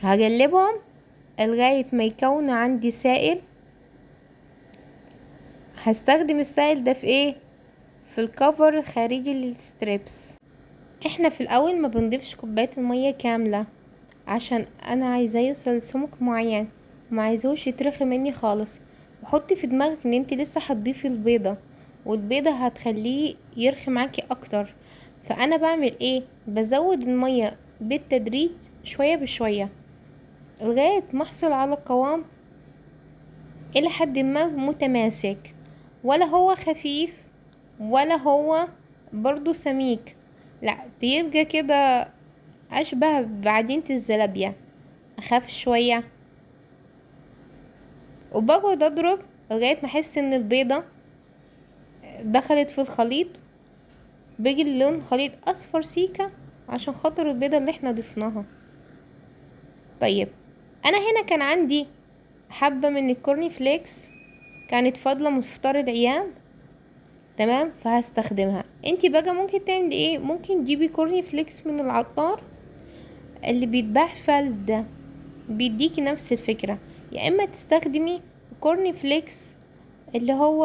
هقلبهم لغاية ما يكون عندي سائل. هستخدم السائل ده في ايه؟ في الكفر الخارجي للستريبس. احنا في الاول ما بنضيفش كوباية المية كاملة، عشان انا عايزاه يوصل لسمك معين، ما عايزوش يترخي مني خالص. وحطي في دماغك ان انت لسه هتضيفي البيضة، والبيضة هتخليه يرخي معاكي اكتر. فانا بعمل ايه؟ بزود المية بالتدريج شوية بشوية لغاية ما احصل على قوام الى حد ما متماسك، ولا هو خفيف ولا هو برضو سميك، لا بيبقى كده اشبه بعجينة الزلابية، اخف شوية. وبقعد اضرب لغاية ما احس ان البيضة دخلت في الخليط، بيجي اللون خليط اصفر سيكة عشان خاطر البيضة اللي احنا ضفناها. طيب انا هنا كان عندي حبة من الكورني فليكس كانت فاضلة من فطار العيال، تمام، فهستخدمها. انتي بقى ممكن تعملي ايه؟ ممكن تجيبي كورني فليكس من العطار اللي بيتباع فلت ده، بيديكي نفس الفكرة. يا اما تستخدمي كورني فليكس اللي هو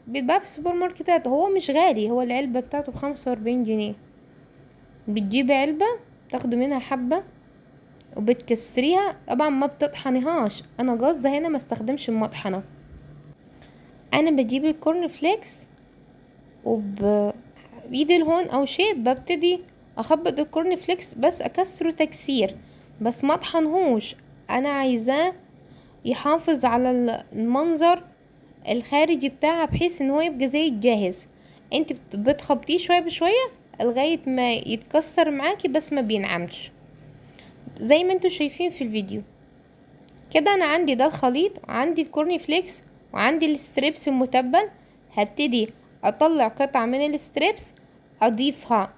بيتباع في السوبر ماركتات، هو مش غالي، هو العلبة بتاعته ب45 جنيه. بتجيبي علبة تاخدي منها حبة وبتكسريها، طبعا ما بتطحنيهاش، انا قصدي هنا ما استخدمش المطحنة. انا بجيب الكورن فليكس وبايدي الهون او شيء ببتدي اخبط الكورن فليكس، بس اكسره تكسير، بس ما اطحنهوش، انا عايزاه يحافظ على المنظر الخارجي بتاعها بحيث ان هو يبقى زي الجاهز. انت بتخبطيه شويه بشويه لغايه ما يتكسر معاكي بس ما بينعمش زي ما انتوا شايفين في الفيديو كده. انا عندي ده الخليط، عندي الكورني فليكس وعندي الستريبس المتبل. هبتدي اطلع قطعة من الستريبس اضيفها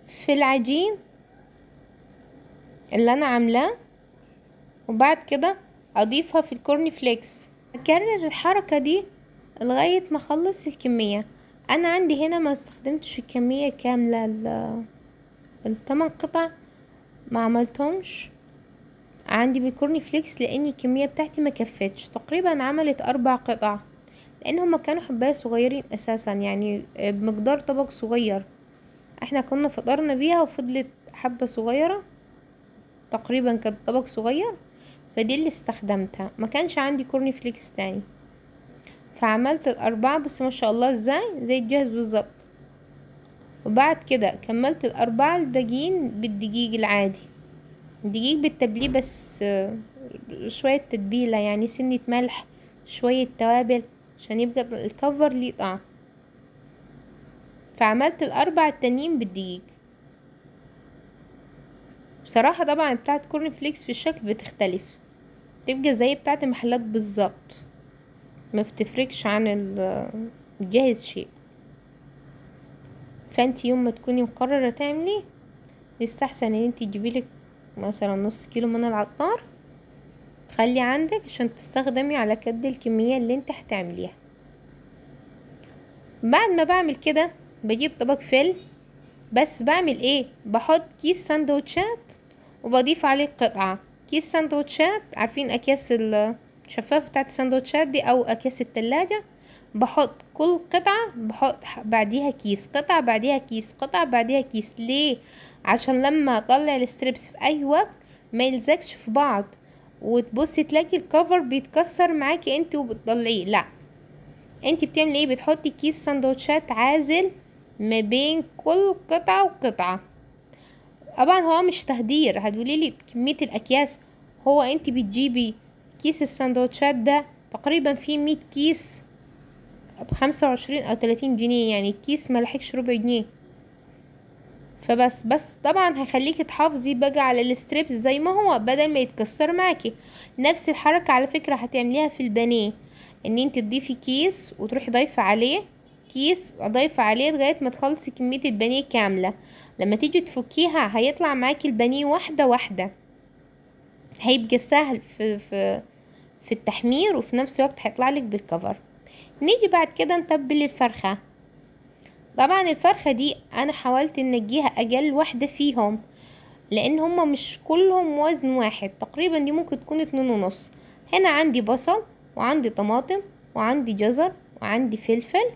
في العجين اللي انا عاملاه، وبعد كده اضيفها في الكورني فليكس. اكرر الحركة دي لغاية ما اخلص الكمية. انا عندي هنا ما استخدمتش الكمية كاملة، ال8 قطع ما عملتهمش عندي بالكورن فليكس لان الكميه بتاعتي ما كفتش، تقريبا عملت 4 قطع، لان هما كانوا حبايه صغيرين اساسا، يعني بمقدار طبق صغير. احنا كنا فطرنا بيها وفضلت حبه صغيره، تقريبا كان طبق صغير، فدي اللي استخدمتها. ما كانش عندي كورن فليكس تاني، فعملت الاربعه. بس ما شاء الله ازاي زي الجاهز بالظبط. وبعد كده كملت الاربعه الباقيين بالدقيق العادي، دقيق بالتبليه بس، شوية تتبيلة يعني سنة ملح، شوية توابل، عشان يبقى الكفر ليه طعم. فعملت الاربع التانيين بالدقيق. بصراحة طبعا بتاعت كورن فليكس في الشكل بتختلف، تبقى زي بتاعت المحلات بالظبط، ما بتفرقش عن الجاهز شيء. فانتي يوم ما تكوني مقررة تعملي، يستحسن ان انتي تجيبيلك مثلا نص كيلو من العطار، تخلي عندك عشان تستخدمي على قد الكمية اللي انت هتعمليها. بعد ما بعمل كده بجيب طبق فل، بس بعمل ايه، بحط كيس سندوتشات وبضيف عليه قطعة. كيس سندوتشات، عارفين اكياس الشفافة بتاعت السندوتشات دي او اكياس التلاجة، بحط كل قطعة بحط بعديها كيس، قطعة بعديها كيس، قطعة بعديها كيس. ليه؟ عشان لما اطلع الستريبس في اي وقت ما يلزقش في بعض، وتبصي تلاقي الكفر بيتكسر معاكي انت وبتطلعيه. لا، انت بتعملي ايه، بتحطي كيس سندوتشات عازل ما بين كل قطعة وقطعة. طبعا هو مش تهدير، هتقوليلي كمية الاكياس، هو انت بتجيبي كيس السندوتشات ده تقريبا فيه 100 كيس ب25 او 30 جنيه، يعني الكيس ملحقش ربع جنيه. فبس طبعا هيخليكي تحافظي بقى على الستريبس زي ما هو بدل ما يتكسر معاكي. نفس الحركة على فكرة هتعمليها في البانيه، ان انت تضيفي كيس وتروحي ضايفة عليه كيس وضايفة عليه لغاية ما تخلصي كمية البانيه كاملة. لما تيجي تفكيها هيطلع معاكي البانيه واحدة واحدة، هيبقى سهل في التحمير، وفي نفس الوقت هيطلع لك بالكفر. نيجي بعد كده نتبل الفرخة. طبعا الفرخة دي انا حاولت ان اجيها اقل واحدة فيهم، لان هما مش كلهم وزن واحد، تقريبا دي ممكن تكون 2.5. هنا عندي بصل وعندي طماطم وعندي جزر وعندي فلفل،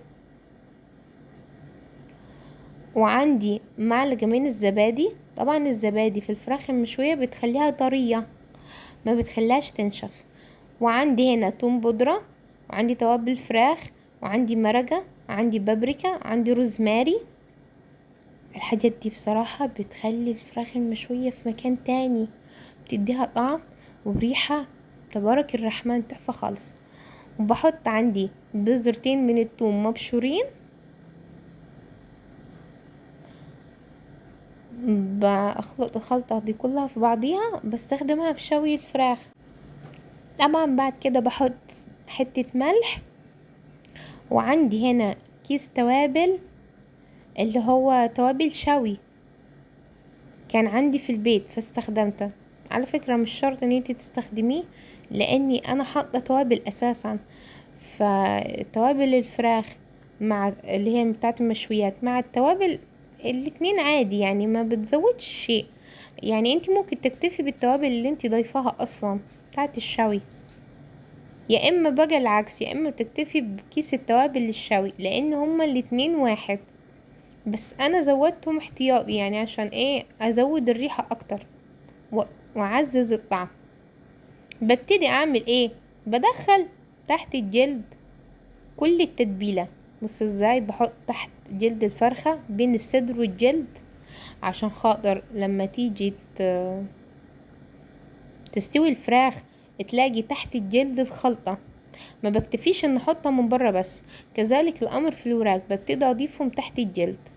وعندي معلقة من الزبادي. طبعا الزبادي في الفراخ المشوية بتخليها طرية، ما بتخليهاش تنشف. وعندي هنا توم بودرة، وعندي توابل فراخ، وعندي مرقة، وعندي بابريكا، وعندي روزماري. الحاجات دي بصراحة بتخلي الفراخ المشوية في مكان تاني، بتديها طعم وريحة تبارك الرحمن، تحفة خالص. وبحط عندي بذرتين من الثوم مبشورين، بخلط الخلطة دي كلها في بعضيها، بستخدمها في شوي الفراخ. طبعا بعد كده بحط حتة ملح، وعندي هنا كيس توابل اللي هو توابل شوي كان عندي في البيت فاستخدمته. على فكرة مش شرط ان انتي تستخدميه، لاني انا حاطه توابل اساسا. فتوابل الفراخ مع اللي هي بتاعت المشويات مع التوابل الاتنين عادي، يعني ما بتزودش شيء. يعني انتي ممكن تكتفي بالتوابل اللي انتي ضايفاها اصلا بتاعت الشوي، يا اما بقى العكس، يا اما تكتفي بكيس التوابل للشوي، لان هما الاتنين واحد. بس انا زودتهم احتياطي، يعني عشان ايه، ازود الريحة اكتر واعزز الطعم. ببتدي اعمل ايه، بدخل تحت الجلد كل التتبيلة. بص ازاي بحط تحت جلد الفرخة بين الصدر والجلد، عشان خاطر لما تيجي تستوي الفراخ تلاقي تحت الجلد الخلطة. ما بكتفيش ان احطها من بره بس، كذلك الامر في الوراك ببتدي اضيفهم تحت الجلد،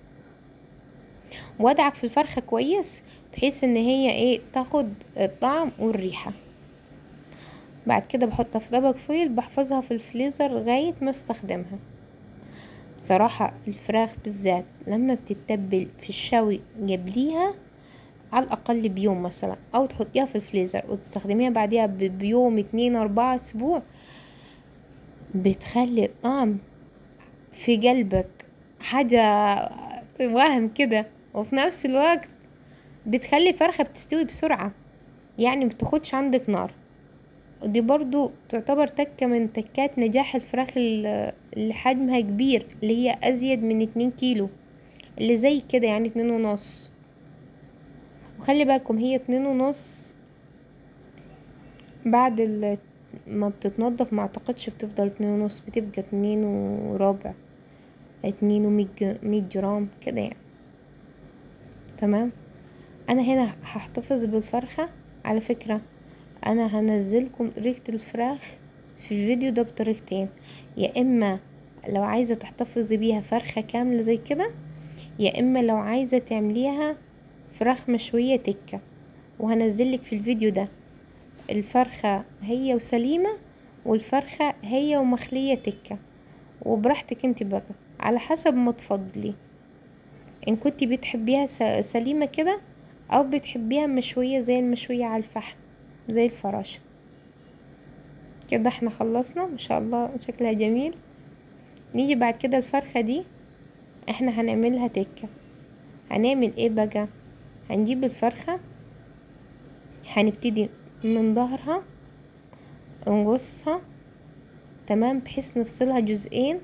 وادعك في الفرخة كويس بحيث ان هي ايه تاخد الطعم والريحة. بعد كده بحطها في طبق فويل، بحفظها في الفريزر لغاية ما استخدمها. بصراحة الفراخ بالذات لما بتتبل في الشوي قبليها على الاقل بيوم مثلا، او تحطيها في الفريزر وتستخدميها بعديها بيوم 2 4 اسبوع، بتخلي الطعم في قلبك حاجة وهم كده، وفي نفس الوقت بتخلي الفرخة بتستوي بسرعة. يعني متاخدش عندك نار. ودي برضو تعتبر تكة من تكات نجاح الفراخ اللي حجمها كبير، اللي هي ازيد من 2 كيلو، اللي زي كده يعني 2.5. وخلي بالكم هي 2.5 بعد ما بتتنضف ما اعتقدش بتفضل 2.5، بتبقى 2 وربع، 2 و100 جرام كده يعني. تمام. انا هنا هحتفظ بالفرخة. على فكرة انا هنزلكم طريقة الفراخ في الفيديو ده بطريقتين، يا اما لو عايزة تحتفظي بيها فرخة كاملة زي كده، يا اما لو عايزة تعمليها فراخ مشوية تكة. وهنزلك في الفيديو ده الفرخة هي وسليمة، والفرخة هي ومخلية تكة، وبراحتك انت بقى على حسب ما تفضلي، ان كنتي بتحبيها سليمة كده، او بتحبيها مشوية زي المشوية على الفحم زي الفراشة كده. احنا خلصنا ما شاء الله، شكلها جميل. نيجي بعد كده الفرخة دي احنا هنعملها تكة. هنعمل ايه بقى؟ هنجيب الفرخة، هنبتدي من ظهرها نقصها، تمام، بحيث نفصلها جزئين.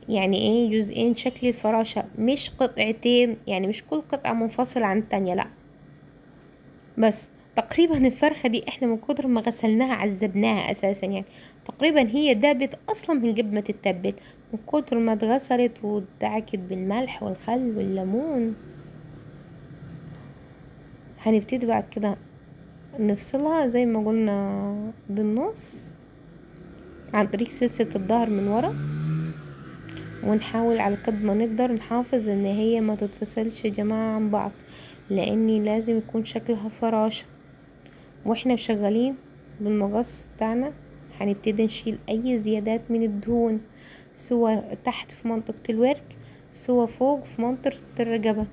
يعني ايه جزئين؟ شكل الفراشة، مش قطعتين، يعني مش كل قطعة منفصلة عن التانية، لا. بس تقريبا الفرخة دي احنا من كتر ما غسلناها عذبناها اساسا، يعني تقريبا هي دابت اصلا من قبل ما تتبل، من كتر ما اتغسلت واتدعكت بالملح والخل والليمون. هنبتدي بعد كده نفصلها زي ما قلنا بالنص عن طريق سلسلة الظهر من ورا، ونحاول على قد ما نقدر نحافظ ان هي ما تتفصلش يا جماعة عن بعض، لاني لازم يكون شكلها فراشة. واحنا شغالين بالمقص بتاعنا هنبتدي نشيل اي زيادات من الدهون، سواء تحت في منطقة الورك، سواء فوق في منطقة الرقبة،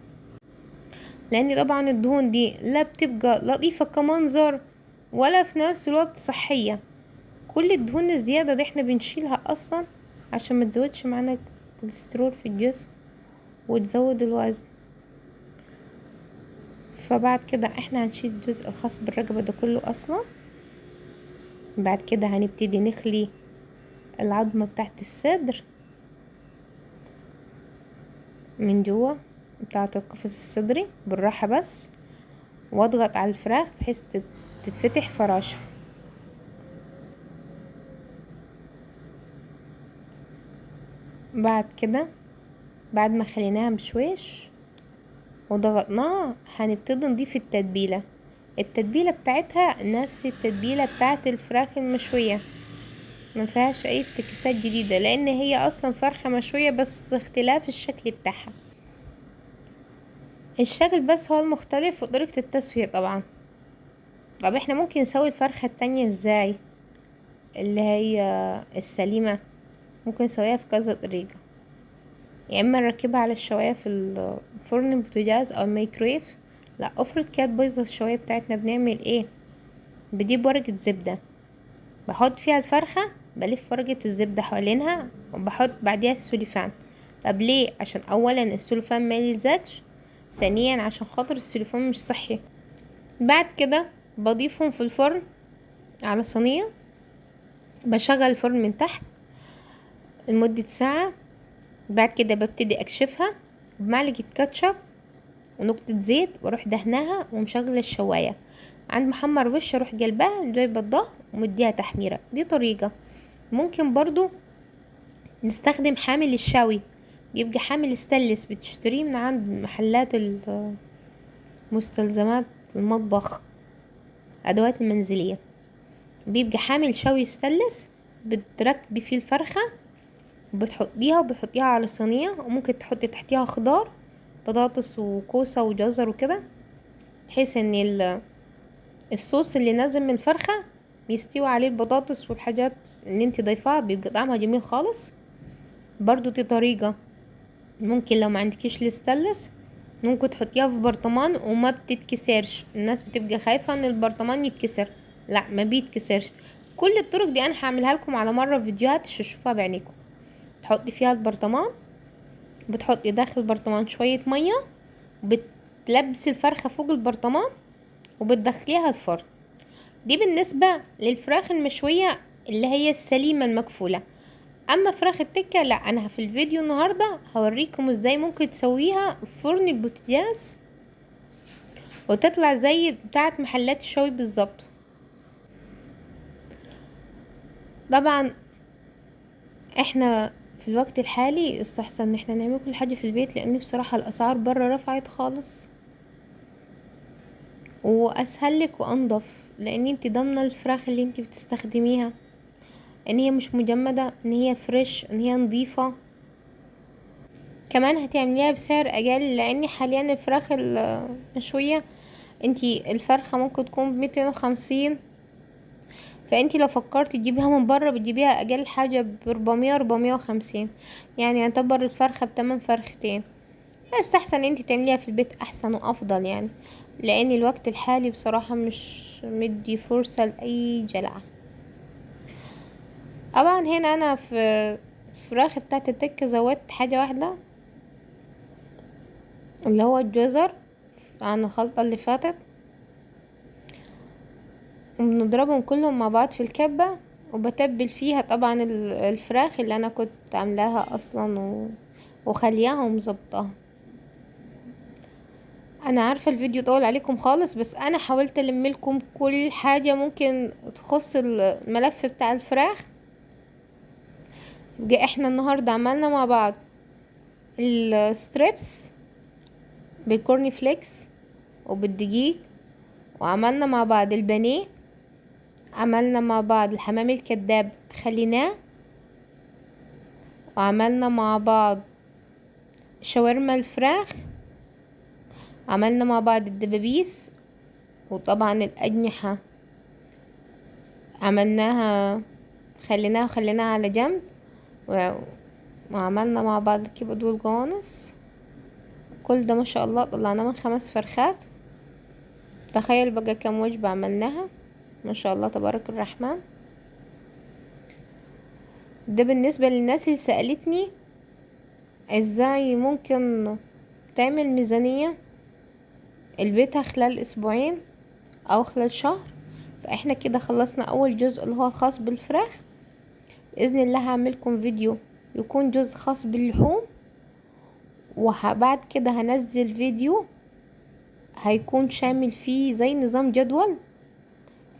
لان طبعا الدهون دي لا بتبقى لطيفة كمنظر ولا في نفس الوقت صحية. كل الدهون الزيادة دي احنا بنشيلها اصلا عشان ما تزودش معانا كوليسترول في الجسم وتزود الوزن. فبعد كده احنا هنشيل الجزء الخاص بالرقبة ده كله اصلا. بعد كده هنبتدي نخلي العظمة بتاعت الصدر من جوه بتاعة القفص الصدري بالراحة بس، واضغط على الفراخ بحيث تتفتح فراشة. بعد كده بعد ما خليناها بشويش وضغطناها هنبتدي نضيف التتبيلة بتاعتها نفس التتبيلة بتاعت الفراخ المشوية، ما فيهاش اي افتكاسات جديدة، لان هي اصلا فرخة مشوية بس اختلاف الشكل بتاعها. الشكل بس هو المختلف وطريقة التسوية طبعا. طب احنا ممكن نسوي الفرخة التانية ازاي؟ اللي هي السليمة ممكن نسويها في كذا طريقة، يا اما نركبها على الشواية في الفرن البوتاجاز او الميكرويف. لا، افرض كانت بايظة الشواية بتاعتنا، بنعمل ايه؟ بجيب ورقة زبدة، بحط فيها الفرخة، بلف ورقة الزبدة حوالينها وبحط بعديها السوليفان. طب ليه؟ عشان اولا السوليفان ما يلزقش، ثانيا عشان خاطر السوليفان مش صحي. بعد كده بضيفهم في الفرن على صينية، بشغل الفرن من تحت لمدة ساعة. بعد كده ببتدي اكشفها بمعلقة كاتشب ونقطة زيت، واروح دهناها ومشغلة الشواية. عند محمر وش اروح جلبها جايبة الظهر ومديها تحميرة. دي طريقة. ممكن برضو نستخدم حامل الشوي، بيبقى حامل ستانلس بتشتريه من عند محلات مستلزمات المطبخ، ادوات المنزلية، بيبقى حامل شوي ستانلس، بتركبي فيه الفرخة وبتحطيها على صينية، وممكن تحطي تحتيها خضار، بطاطس وكوسة وجزر وكده، بحيث ان الصوص اللي نازل من الفرخة يستوي عليه البطاطس والحاجات اللي انت ضيفاها، بيبقى طعمها جميل خالص. برضو دي طريقة. ممكن لو ما عندكيش الستانلس ممكن تحطيها في برطمان وما بتتكسرش. الناس بتبقى خايفة ان البرطمان يتكسر، لا ما بيتكسرش. كل الطرق دي انا هعملها لكم على مرة في فيديوهات تشوفوها بعينيكم. تحطي فيها البرطمان، بتحطي داخل البرطمان شوية مية، بتلبسي الفرخة فوق البرطمان وبتدخليها الفرن. دي بالنسبة للفراخ المشوية اللي هي السليمة المكفولة. اما فراخ التكة لا، انا في الفيديو النهاردة هوريكم ازاي ممكن تسويها في فرن البوتاجاز وتطلع زي بتاعة محلات الشوي بالظبط. طبعا احنا في الوقت الحالي يستحسن ان احنا نعمل كل حاجة في البيت، لان بصراحة الاسعار برا رفعت خالص، واسهلك وانضف، لان انت ضامنة الفراخ اللي انت بتستخدميها ان هي مش مجمدة، ان هي فريش، ان هي نظيفة. كمان هتعمليها بسعر اقل، لان حاليا الفراخ المشوية انتي الفرخة ممكن تكون ب250، فانتي لو فكرت تجيبيها من بره بتجيبيها اقل حاجة ب400 450، يعني يعتبر الفرخة بتمن فرختين. يستحسن انتي تعمليها في البيت احسن وافضل، يعني لان الوقت الحالي بصراحة مش مدي فرصة لاي جلعة. طبعا هنا انا في الفراخ بتاعت التكة زودت حاجة واحدة اللي هو الجزر عن الخلطة اللي فاتت، وبنضربهم كلهم مع بعض في الكبة، وبتبل فيها طبعا الفراخ اللي انا كنت عاملاها اصلا وخليها ومظبطاها. انا عارفة الفيديو طول عليكم خالص، بس انا حاولت الم لكم كل حاجة ممكن تخص الملف بتاع الفراخ. يبقى احنا النهاردة عملنا مع بعض الستريبس بالكورني فليكس وبالدقيق، وعملنا مع بعض البانيه، عملنا مع بعض الحمام الكداب خليناه، وعملنا مع بعض شاورما الفراخ، عملنا مع بعض الدبابيس، وطبعا الأجنحة عملناها خليناها على جنب، وعملنا مع بعض الكبد والقوانص. كل ده ما شاء الله طلعنا من 5 فرخات. تخيل بقى كم وجبة عملناها، ما شاء الله تبارك الرحمن. ده بالنسبة للناس اللي سألتني ازاي ممكن تعمل ميزانية البيتها خلال اسبوعين او خلال شهر. فاحنا كده خلصنا اول جزء اللي هو الخاص بالفراخ. باذن الله هعملكم فيديو يكون جزء خاص باللحوم، وبعد كده هنزل فيديو هيكون شامل فيه زي نظام جدول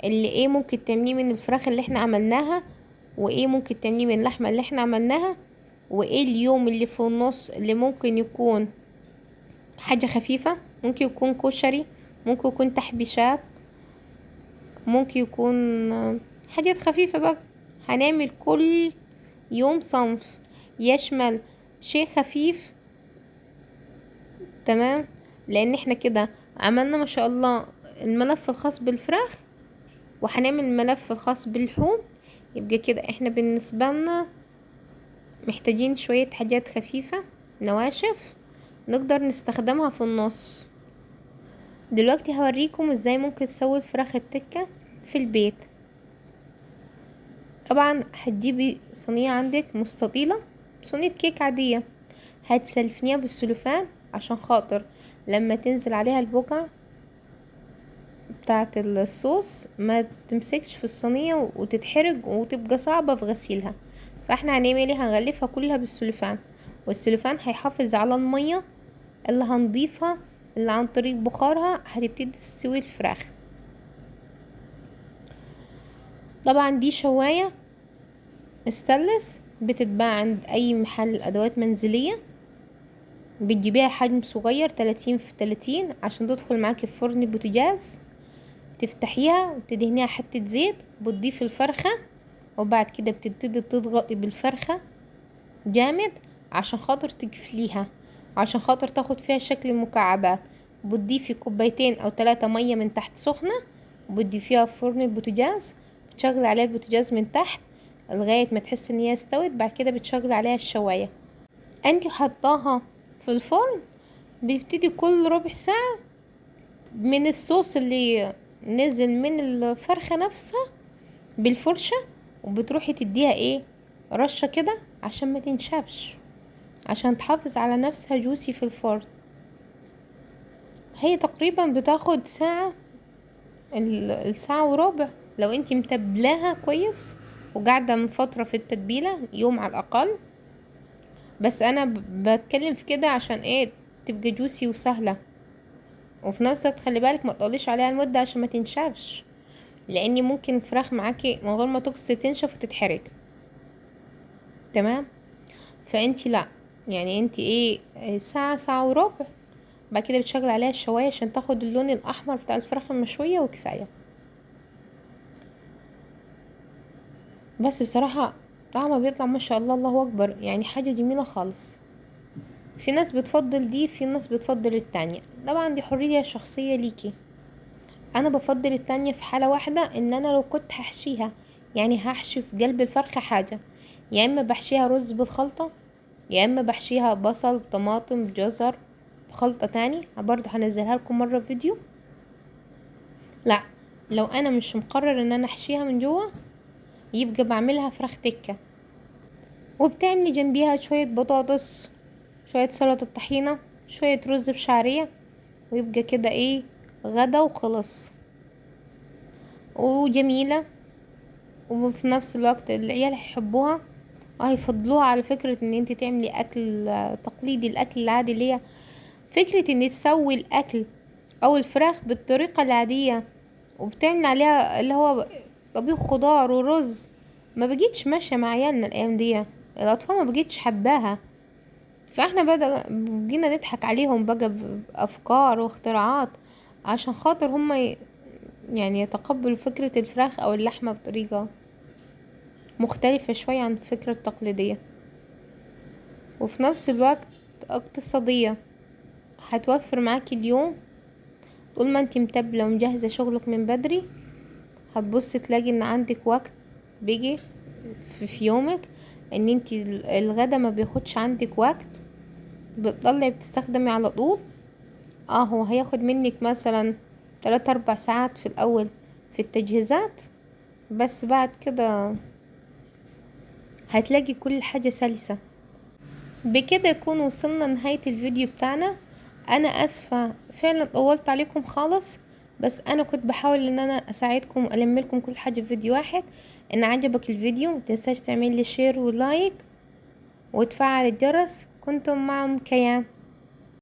اللي ايه ممكن تعمليه من الفراخ اللي احنا عملناها، وايه ممكن تعمليه من اللحمة اللي احنا عملناها، وايه اليوم اللي في النص اللي ممكن يكون حاجة خفيفة، ممكن يكون كشري، ممكن يكون تحبيشات، ممكن يكون حاجات خفيفة بقى. هنعمل كل يوم صنف يشمل شيء خفيف، تمام؟ لان احنا كده عملنا ما شاء الله الملف الخاص بالفراخ، وهنعمل الملف الخاص باللحوم. يبقى كده احنا بالنسبة لنا محتاجين شوية حاجات خفيفة نواشف نقدر نستخدمها في النص. دلوقتي هوريكم ازاي ممكن تسوي الفراخ التكة في البيت. طبعا هتجيبي صينية عندك مستطيلة، صينية كيك عادية، هتسلفنيها بالسلوفان عشان خاطر لما تنزل عليها البقع بتاعة الصوص ما تمسكش في الصينية وتتحرج وتبقى صعبة في غسيلها. فاحنا هنعمل ايه؟ هنغلفها كلها بالسلوفان، والسلوفان هيحافظ على المية اللي هنضيفها اللي عن طريق بخارها هتبتدي تستوي الفراخ. طبعا دي شواية استانلس بتتباع عند اي محل ادوات منزلية، بتجيبيها حجم صغير 30 في 30 عشان تدخل معاكي في فرن بوتاجاز. تفتحيها وتدهنيها حتة زيت وبتضيفي الفرخة، وبعد كده بتبتدي تضغطي بالفرخة جامد عشان خاطر تقفليها، عشان خاطر تاخد فيها شكل المكعبات. بتضيفي كوبايتين او 3 مية من تحت سخنة، وبتضيفيها في فرن البوتاجاز، بتشغلي عليها البوتاجاز من تحت لغاية ما تحس ان هي استوت. بعد كده بتشغلي عليها الشواية. انتي حطاها في الفرن، بيبتدي كل ربع ساعة من الصوص اللي نزل من الفرخة نفسها بالفرشة، وبتروحي تديها ايه رشة كده عشان ما تنشفش، عشان تحافظ على نفسها جوسي في الفرن. هي تقريبا بتاخد ساعة الساعة وربع. لو انتي متبلاها كويس وقاعدة من فترة في التتبيلة يوم على الأقل. بس أنا بتكلم في كده عشان ايه؟ تبقى جوسي وسهلة، وفي نفس الوقت خلي بالك ما تطوليش عليها المدة عشان ما تنشفش، لأني ممكن الفراخ معاكي من غير ما تقصي تنشف وتتحرق. تمام. فانتي لا، يعني انتي ايه، ساعة ساعة وربع، بعد كده بتشغل عليها الشواية عشان تاخد اللون الأحمر بتاع الفراخ المشوية وكفاية. بس بصراحة طعمها بيطلع ما شاء الله، الله أكبر، يعني حاجة جميلة خالص. في ناس بتفضل دي، في ناس بتفضل التانية، طبعا دي حرية شخصية ليكي. أنا بفضل التانية في حالة واحدة، إن أنا لو كنت هحشيها، يعني هحشي في قلب الفرخة حاجة، يا إما بحشيها رز بالخلطة، يا إما بحشيها بصل طماطم جزر بخلطة تاني، برضو هنزلها لكم مرة فيديو. لا، لو أنا مش مقرر إن أنا أحشيها من جوه، يبقى بعملها فراخ تكة، وبتعملي جنبيها شوية بطاطس، شوية سلطة طحينة، شوية رز بشعرية، ويبقى كده ايه، غدا وخلص وجميلة. وفي نفس الوقت العيال هيحبوها وهيفضلوها على فكرة ان انت تعملي اكل تقليدي، الاكل العادي، اللي هي فكرة ان تسوي الاكل او الفراخ بالطريقة العادية، وبتعمل عليها اللي هو طبيخ خضار ورز. ما بقيتش ماشية مع عيالنا الايام دي، الاطفال ما بقيتش حباها. فاحنا جينا نضحك عليهم بقى بافكار واختراعات عشان خاطر هم يعني يتقبلوا فكرة الفراخ او اللحمة بطريقة مختلفة شوية عن الفكرة التقليدية، وفي نفس الوقت اقتصادية. هتوفر معاكي اليوم، طول ما انتي متبلة ومجهزة شغلك من بدري، هتبص تلاقي ان عندك وقت بيجي في يومك، ان انتي الغدا ما بياخدش عندك وقت، بتطلعي بتستخدمي على طول. هو هياخد منك مثلا 3 4 ساعات في الاول في التجهيزات، بس بعد كده هتلاقي كل حاجة سلسة. بكده يكون وصلنا نهاية الفيديو بتاعنا. انا اسفة فعلا طولت عليكم خالص، بس انا كنت بحاول ان انا اساعدكم والم لكم كل حاجة في فيديو واحد. ان عجبك الفيديو متنساش تعمل لي شير ولايك وتفعل الجرس. كنتم معهم كيان.